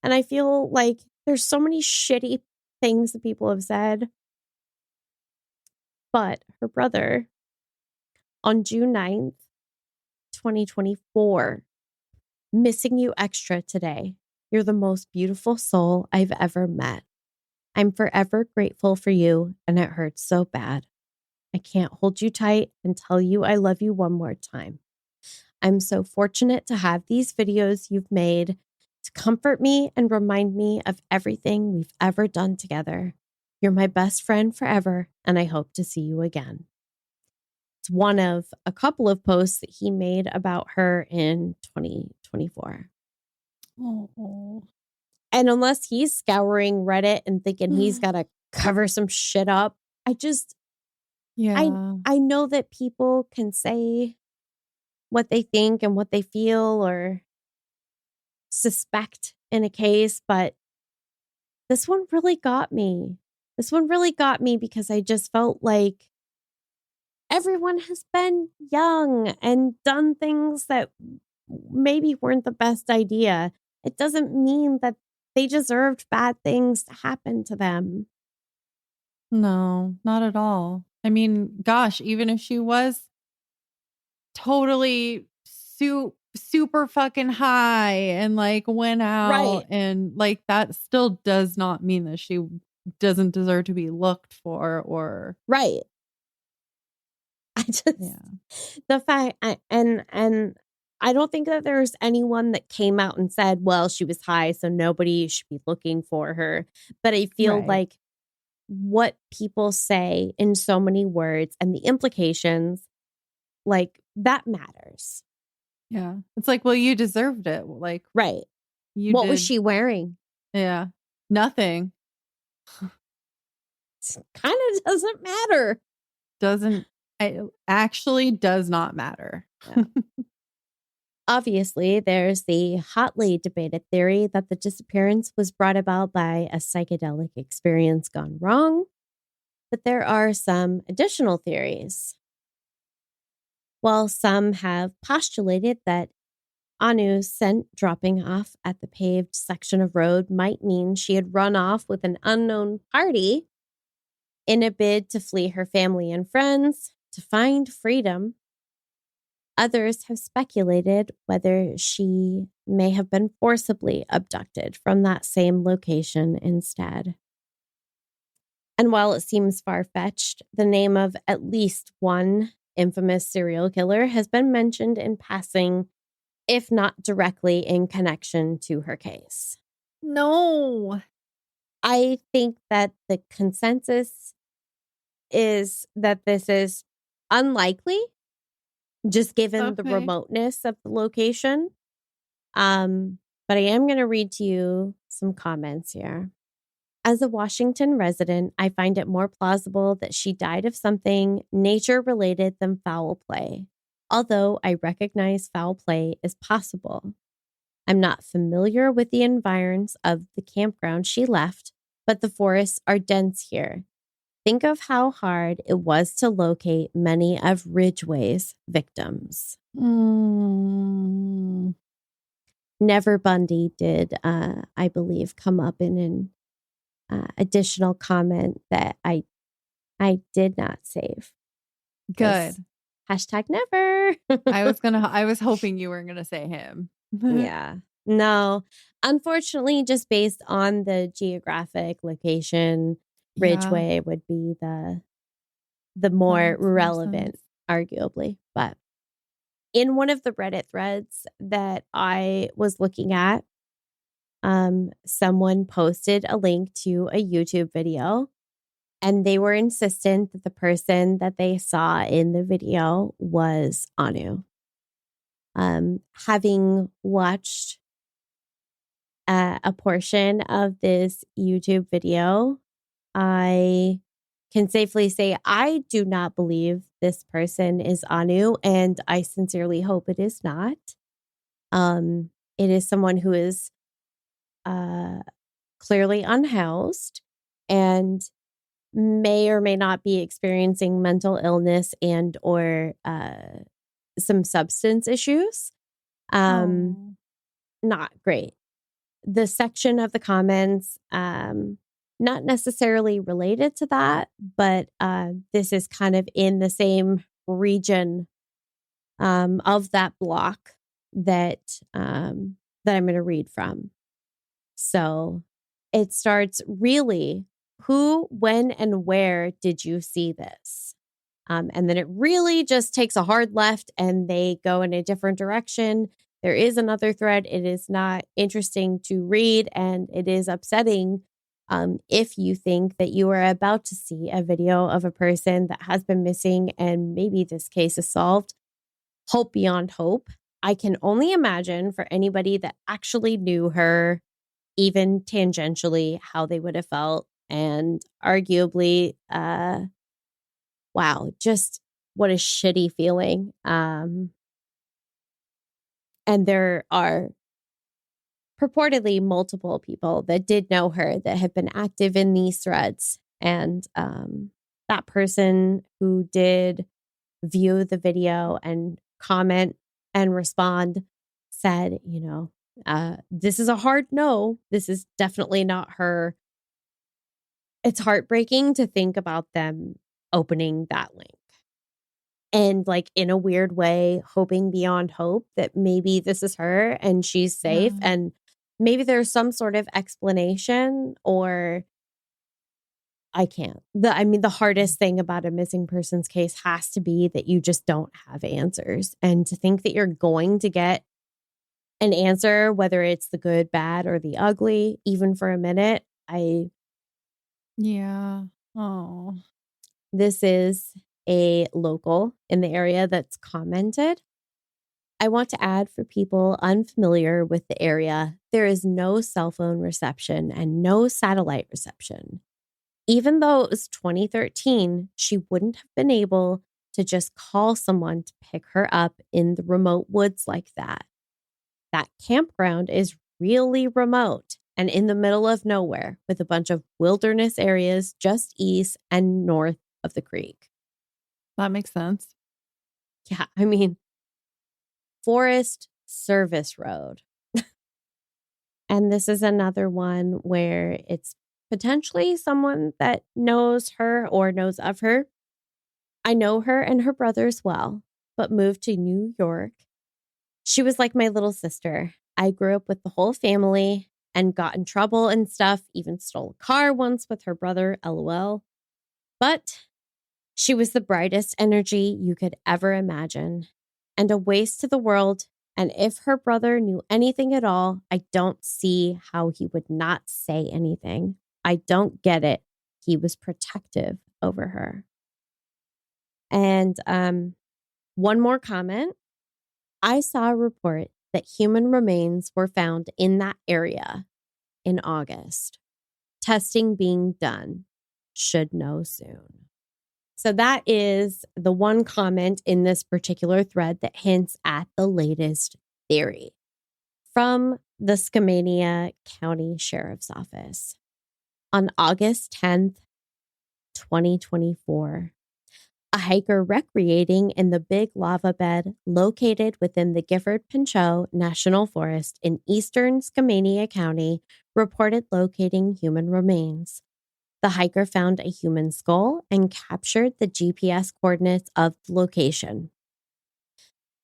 And I feel like there's so many shitty things that people have said. But her brother, on June 9th, 2024, missing you extra today. You're the most beautiful soul I've ever met. I'm forever grateful for you, and it hurts so bad. I can't hold you tight and tell you I love you one more time. I'm so fortunate to have these videos you've made to comfort me and remind me of everything we've ever done together. You're my best friend forever, and I hope to see you again. It's one of a couple of posts that he made about her in 2024. Oh. And unless he's scouring Reddit and thinking he's got to cover some shit up, Yeah. I know that people can say what they think and what they feel or suspect in a case, but this one really got me. This one really got me because I just felt like everyone has been young and done things that maybe weren't the best idea. It doesn't mean that they deserved bad things to happen to them. No, not at all. I mean, gosh, even if she was totally super fucking high and like went out Right. and like that still does not mean that she doesn't deserve to be looked for or Right. I just the fact and I don't think that there's anyone that came out and said, well, she was high, so nobody should be looking for her. But I feel Right. like what people say in so many words and the implications, like that matters. yeah. It's like, well, you deserved it. Like, Right. you What did. was she wearing? Yeah. Nothing. Kind of doesn't matter. It actually does not matter. Yeah. Obviously, there's the hotly debated theory that the disappearance was brought about by a psychedelic experience gone wrong. But there are some additional theories. While some have postulated that Anu's scent dropping off at the paved section of road might mean she had run off with an unknown party in a bid to flee her family and friends to find freedom. Others have speculated whether she may have been forcibly abducted from that same location instead. And while it seems far-fetched, the name of at least one infamous serial killer has been mentioned in passing, if not directly in connection to her case. No. I think that the consensus is that this is unlikely, just given the Okay. remoteness of the location. But I am going to read to you some comments here. As a Washington resident, I find it more plausible that she died of something nature-related than foul play, although I recognize foul play is possible. I'm not familiar with the environs of the campground she left, but the forests are dense here. Think of how hard it was to locate many of Ridgway's victims. Never Bundy did, I believe, come up in an additional comment that I did not save. Good. Hashtag never. I was hoping you were gonna say him. Yeah. No. Unfortunately, just based on the geographic location, Ridgway would be the more relevant, arguably. But in one of the Reddit threads that I was looking at, someone posted a link to a YouTube video, and they were insistent that the person that they saw in the video was Anu. Having watched a portion of this YouTube video, I can safely say I do not believe this person is Anu, and I sincerely hope it is not. It is someone who is clearly unhoused and may or may not be experiencing mental illness and or some substance issues. Not great. The section of the comments, not necessarily related to that, but this is kind of in the same region of that block that I'm going to read from. So it starts, really, who, when, and where did you see this? And then it really just takes a hard left and they go in a different direction. There is another thread. It is not interesting to read, and it is upsetting if you think that you are about to see a video of a person that has been missing and maybe this case is solved. Hope beyond hope. I can only imagine for anybody that actually knew her, even tangentially, how they would have felt. And arguably, wow, just what a shitty feeling. And there are purportedly multiple people that did know her that have been active in these threads. And that person who did view the video and comment and respond said, this is a hard no. This is definitely not her. It's heartbreaking to think about them opening that link. And like in a weird way, hoping beyond hope that maybe this is her and she's safe. Yeah. And maybe there's some sort of explanation, or I can't. The hardest thing about a missing persons case has to be that you just don't have answers. And to think that you're going to get an answer, whether it's the good, bad, or the ugly, even for a minute, Yeah. Oh. This is a local in the area that's commented. I want to add, for people unfamiliar with the area, there is no cell phone reception and no satellite reception. Even though it was 2013, she wouldn't have been able to just call someone to pick her up in the remote woods like that. That campground is really remote and in the middle of nowhere, with a bunch of wilderness areas just east and north of the creek. That makes sense. Yeah, Forest Service Road. And this is another one where it's potentially someone that knows her or knows of her. I know her and her brothers well, but moved to New York. She was like my little sister. I grew up with the whole family and got in trouble and stuff, even stole a car once with her brother, LOL. But she was the brightest energy you could ever imagine, and a waste to the world. And if her brother knew anything at all, I don't see how he would not say anything. I don't get it. He was protective over her. And one more comment. I saw a report that human remains were found in that area in August. Testing being done. Should know soon. So that is the one comment in this particular thread that hints at the latest theory from the Skamania County Sheriff's Office. On August 10th, 2024, a hiker recreating in the big lava bed located within the Gifford Pinchot National Forest in eastern Skamania County reported locating human remains. The hiker found a human skull and captured the GPS coordinates of the location.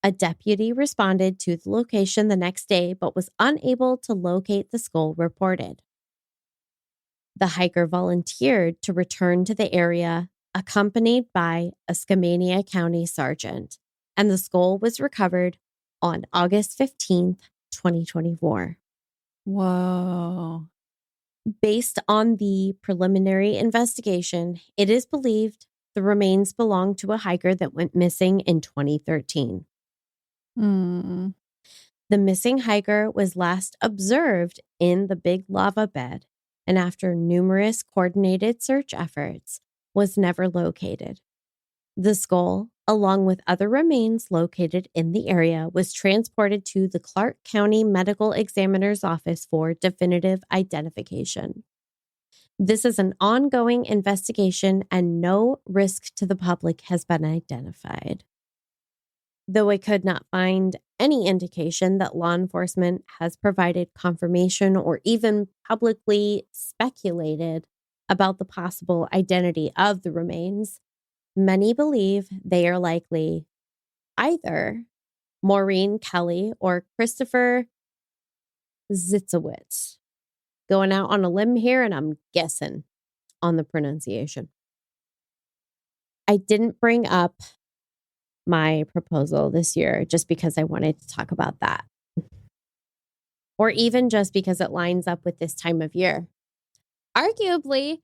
A deputy responded to the location the next day, but was unable to locate the skull reported. The hiker volunteered to return to the area, accompanied by a Skamania County sergeant, and the skull was recovered on August 15th, 2024. Whoa. Based on the preliminary investigation, it is believed the remains belong to a hiker that went missing in 2013. Mm. The missing hiker was last observed in the big lava bed, and after numerous coordinated search efforts, was never located. The skull, along with other remains located in the area, was transported to the Clark County Medical Examiner's Office for definitive identification. This is an ongoing investigation and no risk to the public has been identified. Though I could not find any indication that law enforcement has provided confirmation or even publicly speculated about the possible identity of the remains, many believe they are likely either Maureen Kelly or Christopher Zitzowitz. Going out on a limb here, and I'm guessing on the pronunciation. I didn't bring up my proposal this year just because I wanted to talk about that. Or even just because it lines up with this time of year. Arguably,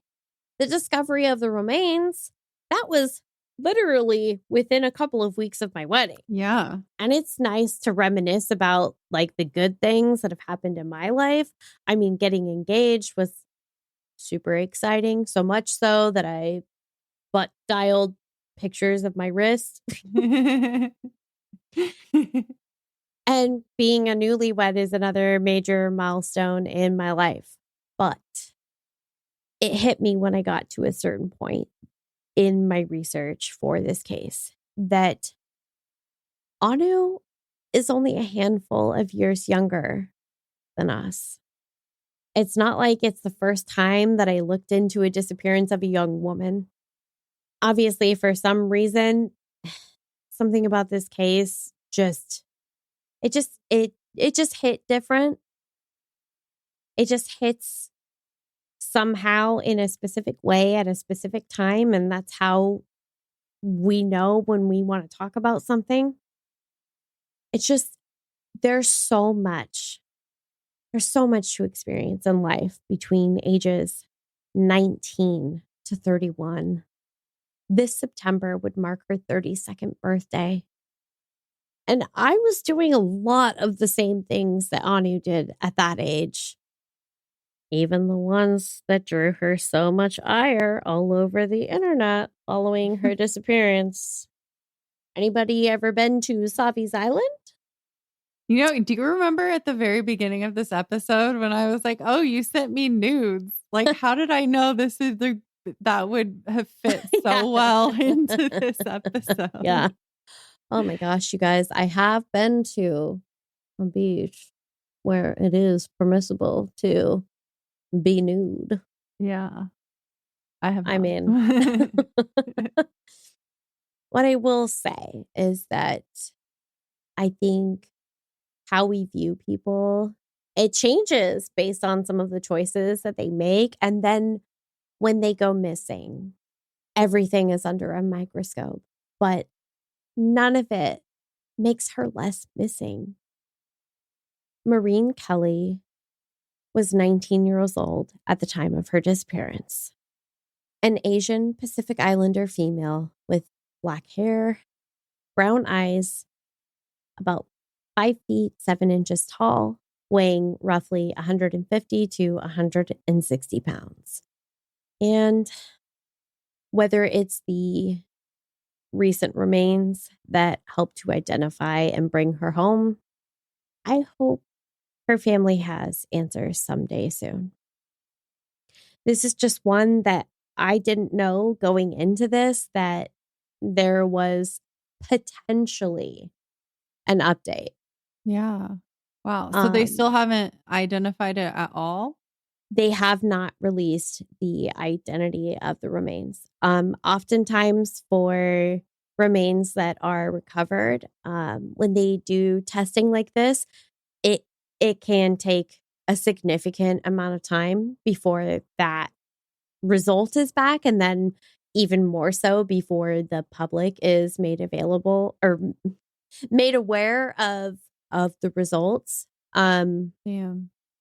the discovery of the remains, that was literally within a couple of weeks of my wedding. Yeah. And it's nice to reminisce about like the good things that have happened in my life. Getting engaged was super exciting, so much so that I butt dialed pictures of my wrist. And being a newlywed is another major milestone in my life. But it hit me when I got to a certain point in my research for this case that Anu is only a handful of years younger than us. It's not like it's the first time that I looked into a disappearance of a young woman. Obviously, for some reason, something about this case it just hit different. It just hits somehow in a specific way at a specific time. And that's how we know when we want to talk about something. It's just, there's so much to experience in life between ages 19 to 31. This September would mark her 32nd birthday. And I was doing a lot of the same things that Anu did at that age. Even the ones that drew her so much ire all over the internet following her disappearance. Anybody ever been to Savi's Island? You know, do you remember at the very beginning of this episode when I was like, oh, you sent me nudes? Like, how did I know that would have fit so well into this episode? Yeah. Oh my gosh, you guys, I have been to a beach where it is permissible to be nude. Yeah. I have. I mean, what I will say is that I think how we view people, it changes based on some of the choices that they make. And then when they go missing, everything is under a microscope. But none of it makes her less missing. Maureen Kelly was 19 years old at the time of her disappearance. An Asian Pacific Islander female with black hair, brown eyes, about 5 feet 7 inches tall, weighing roughly 150 to 160 pounds. And whether it's the recent remains that help to identify and bring her home, I hope her family has answers someday soon. This is just one that I didn't know going into this, that there was potentially an update. Yeah. Wow. So they still haven't identified it at all? They have not released the identity of the remains. Oftentimes for remains that are recovered, when they do testing like this, it can take a significant amount of time before that result is back, and then even more so before the public is made available or made aware of the results. Damn.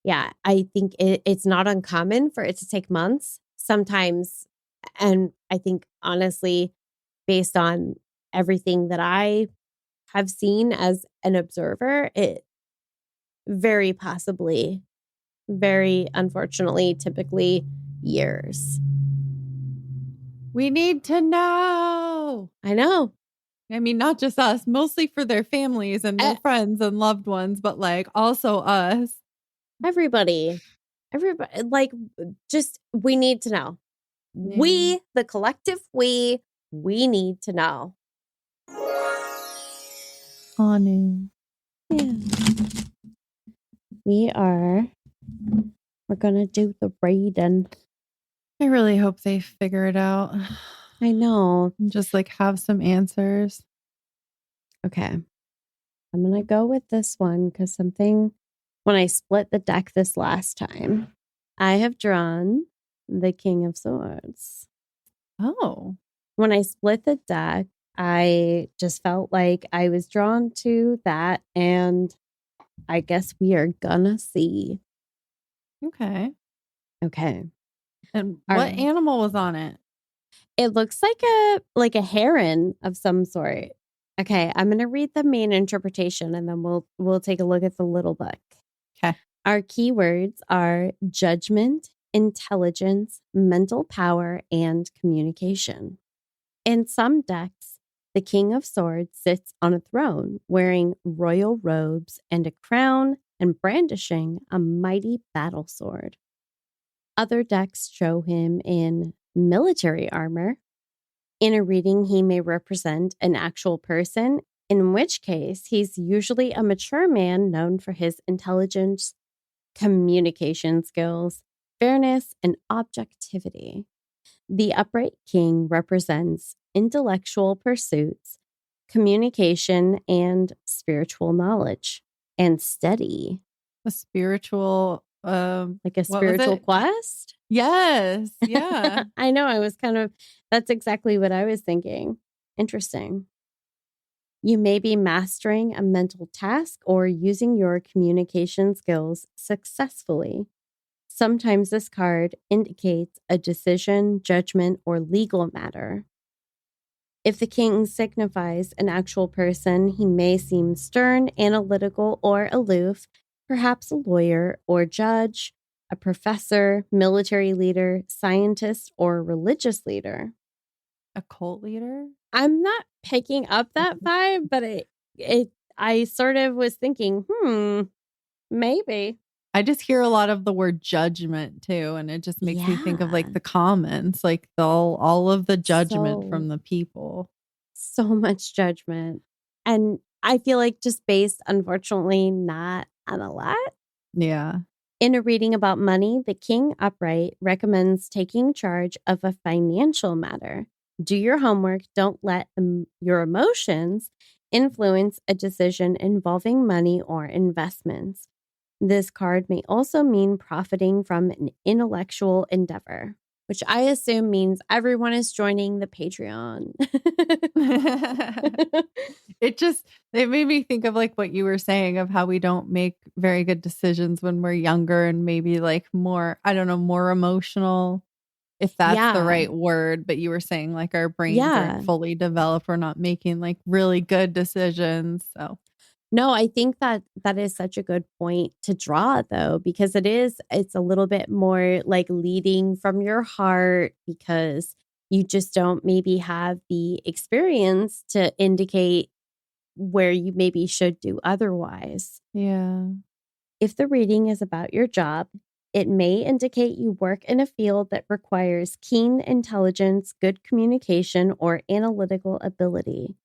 Yeah, I think it's not uncommon for it to take months sometimes. And I think, honestly, based on everything that I have seen as an observer, it very possibly, very unfortunately, typically years. We need to know. I know. I mean, not just us, mostly for their families and their friends and loved ones, but like also us. Everybody, like, just, we need to know. Yeah. We, the collective we need to know. Anu. Yeah. We're gonna do the reading. I really hope they figure it out. I know. And just like have some answers. Okay. I'm gonna go with this one because when I split the deck this last time, I have drawn the King of Swords. Oh. When I split the deck, I just felt like I was drawn to that, and I guess we are gonna see. Okay. Okay. And what animal was on it? It looks like a heron of some sort. Okay, I'm gonna read the main interpretation, and then we'll take a look at the little book. Okay. Our keywords are judgment, intelligence, mental power, and communication. In some decks, the King of Swords sits on a throne wearing royal robes and a crown and brandishing a mighty battle sword. Other decks show him in military armor. In a reading, he may represent an actual person, in which case he's usually a mature man known for his intelligence, communication skills, fairness, and objectivity. The upright king represents intellectual pursuits, communication, and spiritual knowledge, and study. A spiritual, Like a what was spiritual it? quest? Yes. Yeah. I know. That's exactly what I was thinking. Interesting. You may be mastering a mental task or using your communication skills successfully. Sometimes this card indicates a decision, judgment, or legal matter. If the king signifies an actual person, he may seem stern, analytical, or aloof, perhaps a lawyer or judge, a professor, military leader, scientist, or religious leader. A cult leader? I'm not picking up that vibe, but I sort of was thinking, maybe. I just hear a lot of the word judgment too, and it just makes me think of like Yeah. the comments, like all of the judgment from So- the people. So much judgment. And I feel like just based, unfortunately, not on a lot. Yeah. In a reading about money, the King Upright recommends taking charge of a financial matter. Do your homework. Don't let your emotions influence a decision involving money or investments. This card may also mean profiting from an intellectual endeavor, which I assume means everyone is joining the Patreon. It made me think of like what you were saying of how we don't make very good decisions when we're younger and maybe like more, I don't know, more emotional, if that's the Yeah. right word. But you were saying like our brains Yeah. aren't fully developed. We're not making like really good decisions. So No, I think that is such a good point to draw though, because it's a little bit more like leading from your heart because you just don't maybe have the experience to indicate where you maybe should do otherwise. yeah. If the reading is about your job, it may indicate you work in a field that requires keen intelligence, good communication, or analytical ability.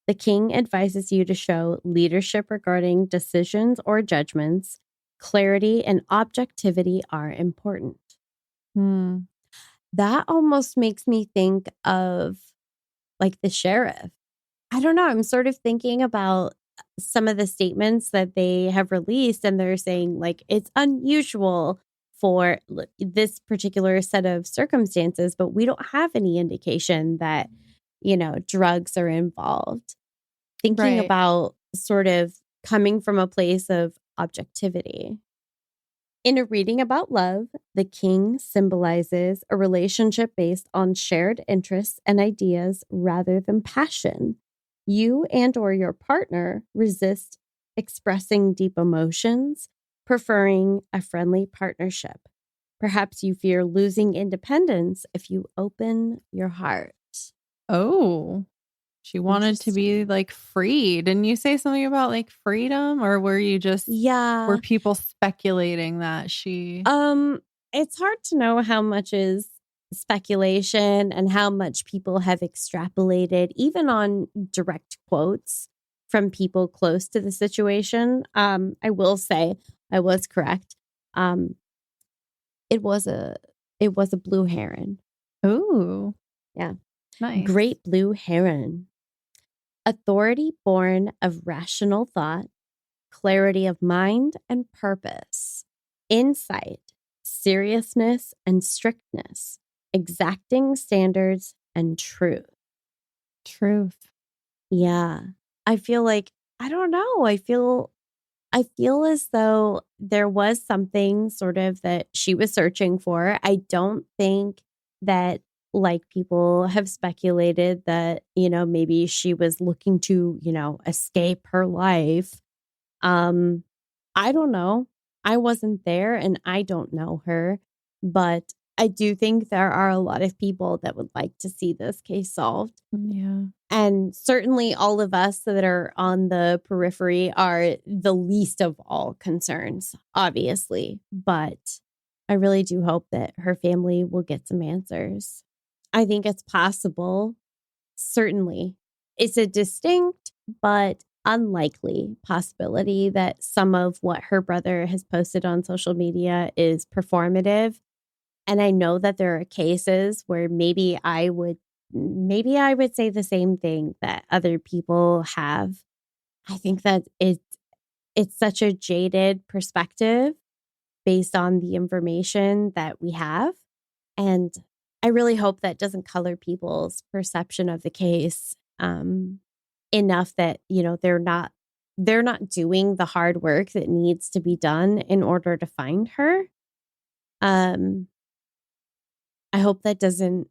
The king advises you to show leadership regarding decisions or judgments. Clarity and objectivity are important. That almost makes me think of like the sheriff. I don't know. I'm sort of thinking about some of the statements that they have released, and they're saying like it's unusual for this particular set of circumstances, but we don't have any indication that, drugs are involved. Thinking Right. about sort of coming from a place of objectivity. In a reading about love, the king symbolizes a relationship based on shared interests and ideas rather than passion. You and or your partner resist expressing deep emotions, preferring a friendly partnership. Perhaps you fear losing independence if you open your heart. Oh, she wanted to be like free. Didn't you say something about like freedom, or were you just were people speculating that she It's hard to know how much is speculation and how much people have extrapolated, even on direct quotes from people close to the situation. I will say I was correct. It was a blue heron. Ooh. Yeah. Nice. Great blue heron. Authority born of rational thought, clarity of mind and purpose, insight, seriousness and strictness, exacting standards and truth. Yeah. I feel like, I don't know. I feel as though there was something sort of that she was searching for. I don't think that like people have speculated that, maybe she was looking to, escape her life. I don't know. I wasn't there and I don't know her, but I do think there are a lot of people that would like to see this case solved. Yeah. And certainly all of us that are on the periphery are the least of all concerns, obviously. But I really do hope that her family will get some answers. I think it's possible. Certainly. It's a distinct but unlikely possibility that some of what her brother has posted on social media is performative. And I know that there are cases where maybe I would say the same thing that other people have. I think that it's such a jaded perspective based on the information that we have. And I really hope that doesn't color people's perception of the case enough that, they're not doing the hard work that needs to be done in order to find her. I hope that doesn't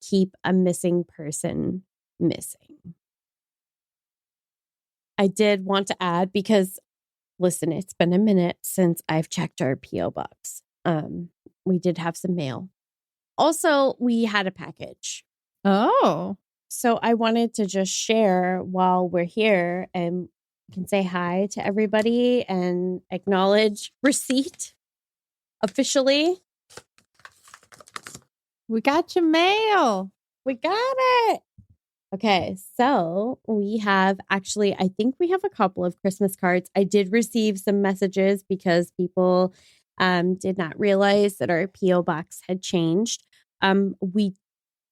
keep a missing person missing. I did want to add, because listen, it's been a minute since I've checked our P.O. box. We did have some mail. Also, we had a package. Oh. So I wanted to just share while we're here and can say hi to everybody and acknowledge receipt officially. We got your mail. We got it. Okay, so we have I think we have a couple of Christmas cards. I did receive some messages because people did not realize that our P.O. box had changed. We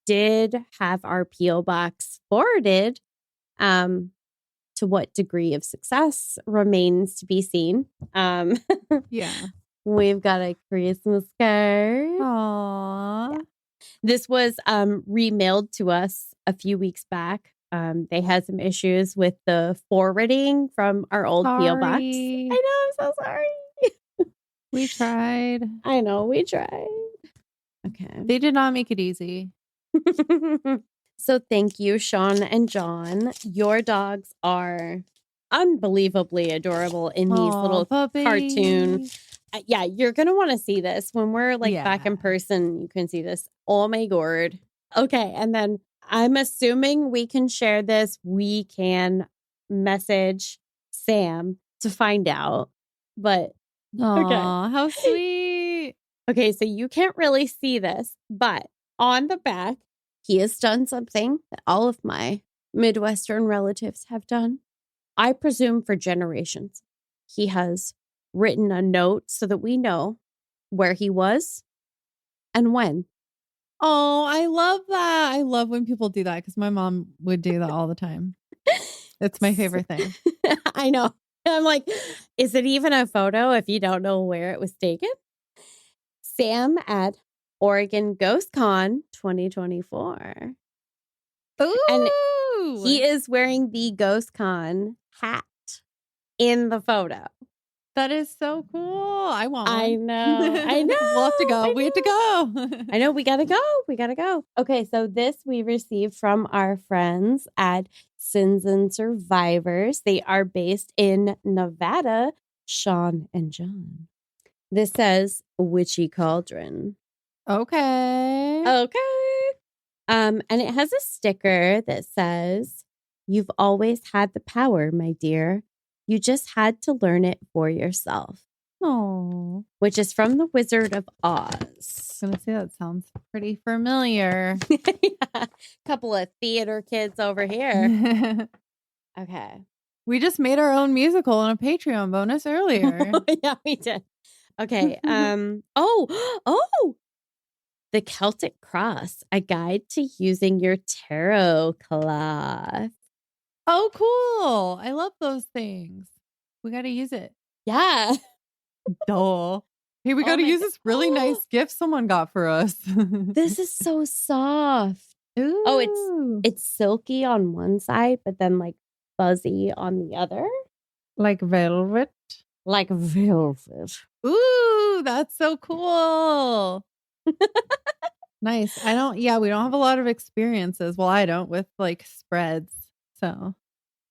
did have our P.O. box forwarded. To what degree of success remains to be seen. Yeah. We've got a Christmas card. Aww. Yeah. This was remailed to us a few weeks back. They had some issues with the forwarding from our old P.O. box. I know, I'm so sorry. We tried. I know, we tried. Okay. They did not make it easy. So thank you, Sean and John. Your dogs are unbelievably adorable in these little cartoon. Yeah, you're going to want to see this. When we're back in person, you can see this. Oh my God. Okay. And then I'm assuming we can share this. We can message Sam to find out. But Aww, okay. How sweet. Okay. So you can't really see this, but on the back, he has done something that all of my Midwestern relatives have done. I presume for generations. He has written a note so that we know where he was and when. Oh, I love that. I love when people do that because my mom would do that all the time. It's my favorite thing. I know. I'm like, is it even a photo if you don't know where it was taken? Sam at Oregon Ghost Con 2024. Ooh. And he is wearing the Ghost Con hat in the photo. That is so cool. I want one. I know. We'll have to go. We have to go. I know. We got to go. Okay. So this we received from our friends at Sins and Survivors. They are based in Nevada, Sean and John. This says Witchy Cauldron. Okay. And it has a sticker that says, "You've always had the power, my dear. You just had to learn it for yourself." Oh, which is from The Wizard of Oz. I was gonna say that sounds pretty familiar. Yeah. Couple of theater kids over here. Okay. We just made our own musical and a Patreon bonus earlier. Yeah, we did. Okay. The Celtic Cross, a guide to using your tarot cloth. Oh, cool. I love those things. We got to use it. Yeah. Duh. Hey, we got to use this really nice gift someone got for us. This is so soft. Ooh. Oh, it's silky on one side, but then fuzzy on the other. Like velvet. Like velvet. Ooh, that's so cool. Nice. We don't have a lot of experiences. Well, I don't with spreads. So,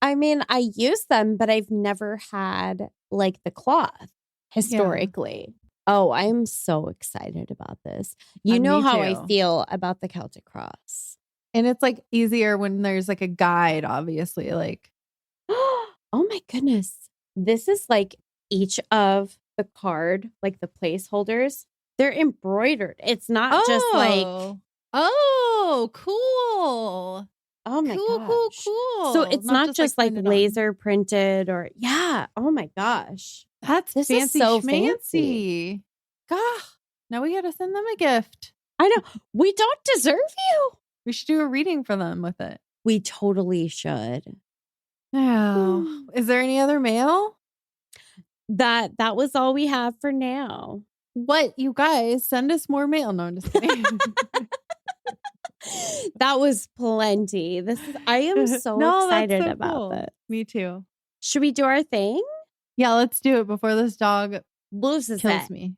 I mean, I use them, but I've never had the cloth historically. Oh, I'm so excited about this. You know Me how too. I feel about the Celtic Cross. And it's like easier when there's like a guide, obviously. Like, Oh my goodness. This is like each of the card, like the placeholders, they're embroidered. It's not just like, oh, cool. oh my Cool. gosh. So it's not just like laser printed or, yeah. Oh my gosh. That's This fancy is so schmancy. Gosh, now we got to send them a gift. I know. We don't deserve you. We should do a reading for them with it. We totally should. Now, is there any other mail? That was all we have for now. What, you guys, send us more mail. No, I'm just kidding. That was plenty. I am so excited about this. Me too. Should we do our thing? Yeah, let's do it before this dog Loses kills it. me.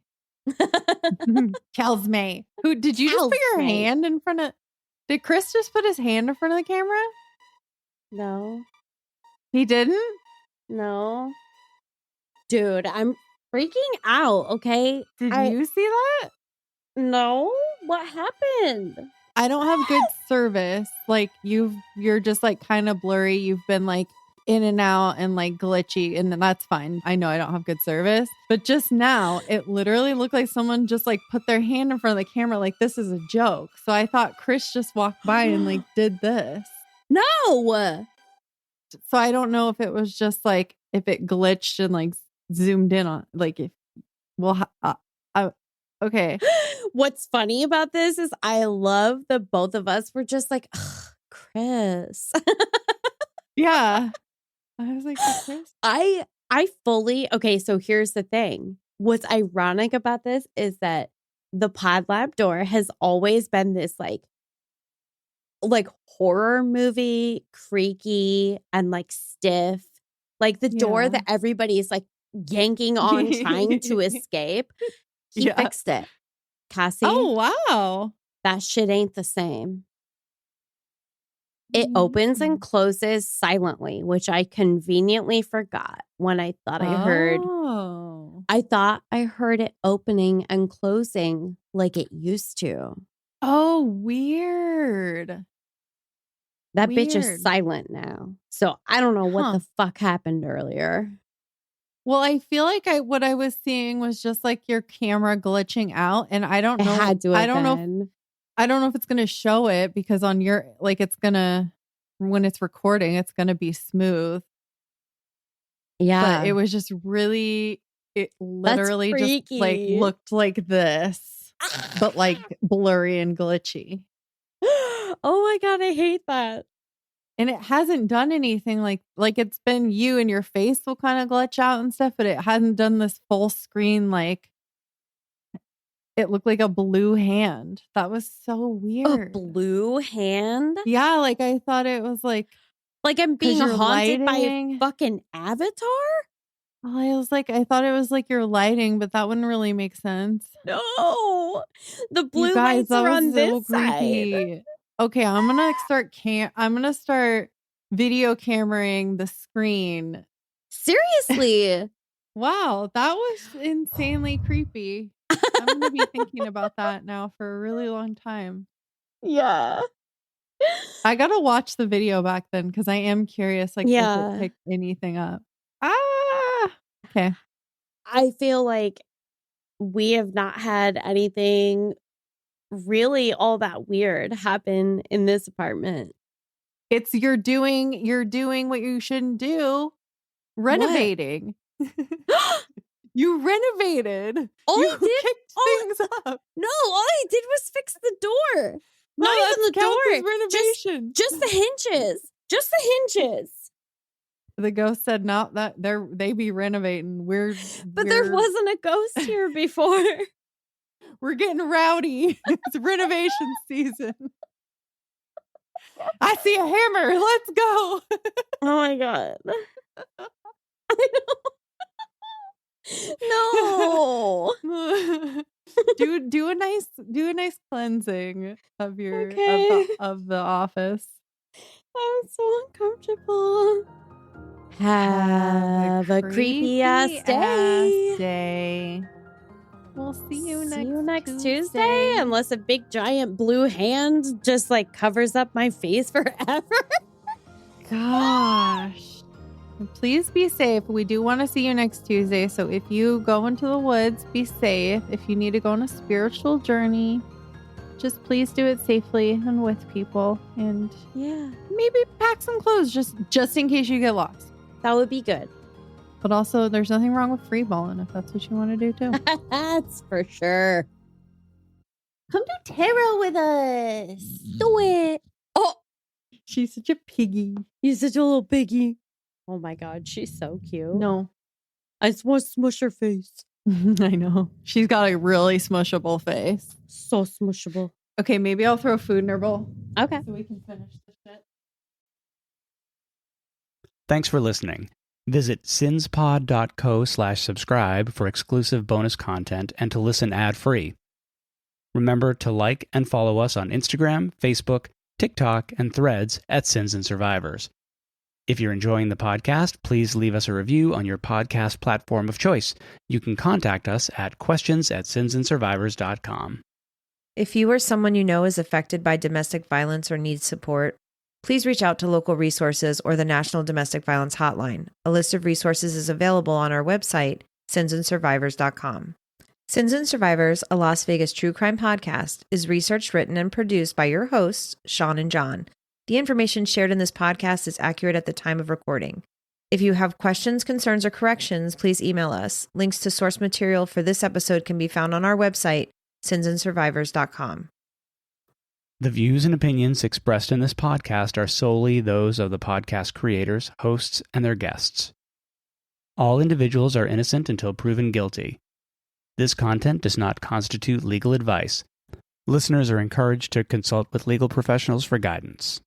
Kills me. Who did you just put your hand in front of? Did Chris just put his hand in front of the camera? No. He didn't? No. Dude, I'm freaking out, okay? Did you see that? No. What happened? I don't have good service. Like you're just like kind of blurry. You've been like in and out and like glitchy, and that's fine. I know I don't have good service, but just now it literally looked like someone just like put their hand in front of the camera like this is a joke. So I thought Chris just walked by and like did this. No. So I don't know if it was just like if it glitched and like zoomed in on like if okay. What's funny about this is I love that both of us were just like, Chris. Yeah. I was like, Chris. I fully, okay, so here's the thing. What's ironic about this is that the Pod Lab door has always been this like horror movie, creaky and like stiff, like the door that everybody's like yanking on trying to escape. He fixed it. Cassie. Oh, wow. That shit ain't the same. It opens and closes silently, which I conveniently forgot when I thought I heard. I thought I heard it opening and closing like it used to. Oh, weird. That bitch is silent now. So I don't know what the fuck happened earlier. Well, I feel like what I was seeing was just like your camera glitching out, and I don't know. I don't know if it's gonna show it because on your it's gonna when it's recording, it's gonna be smooth. Yeah, but it was just really. It literally just like looked like this, but like blurry and glitchy. Oh my God, I hate that. And it hasn't done anything like it's been you and your face will kind of glitch out and stuff, but it hasn't done this full screen. Like it looked like a blue hand. That was so weird. A blue hand? Yeah. Like I thought it was like I'm being haunted by a fucking avatar. I thought it was like your lighting, but that wouldn't really make sense. No, the blue lights are on this side. Okay, I'm gonna start video cameraing the screen. Seriously. Wow, that was insanely creepy. I'm gonna be thinking about that now for a really long time. Yeah. I gotta watch the video back then because I am curious if it picked anything up. Okay. I feel like we have not had anything really all that weird happen in this apartment. It's you're doing what you shouldn't do. Renovating. You renovated. You kicked things up. No, all I did was fix the door. Not even the door. Renovation. Just the hinges. Just the hinges. The ghost said, "No, that they be renovating. But there wasn't a ghost here before. We're getting rowdy. It's renovation season. I see a hammer. Let's go." Oh my God. No. do a nice cleansing of your of the office. I'm so uncomfortable. Have a creepy ass day. We'll see you See next you next Tuesday. Tuesday, unless a big giant blue hand just like covers up my face forever. Gosh. Please be safe. We do want to see you next Tuesday. So if you go into the woods, be safe. If you need to go on a spiritual journey, just please do it safely and with people. And Yeah, maybe pack some clothes just in case you get lost. that would be good. But also, there's nothing wrong with freeballing if that's what you want to do too. That's for sure. Come do tarot with us. Do it. Oh, She's such a piggy. you're such a little piggy. Oh my God, she's so cute. No. I just want to smush her face. I know. She's got a really smushable face. So smushable. Okay, maybe I'll throw food in her bowl Okay. so we can finish the shit. Thanks for listening. Visit sinspod.co/subscribe for exclusive bonus content and to listen ad-free. Remember to like and follow us on Instagram, Facebook, TikTok, and Threads at Sins and Survivors. If you're enjoying the podcast, please leave us a review on your podcast platform of choice. You can contact us at questions@sinsandsurvivors.com. If you or someone you know is affected by domestic violence or needs support, please reach out to local resources or the National Domestic Violence Hotline. A list of resources is available on our website, sinsandsurvivors.com. Sins and Survivors, a Las Vegas true crime podcast, is researched, written, and produced by your hosts, Sean and John. The information shared in this podcast is accurate at the time of recording. If you have questions, concerns, or corrections, please email us. Links to source material for this episode can be found on our website, sinsandsurvivors.com. The views and opinions expressed in this podcast are solely those of the podcast creators, hosts, and their guests. All individuals are innocent until proven guilty. This content does not constitute legal advice. Listeners are encouraged to consult with legal professionals for guidance.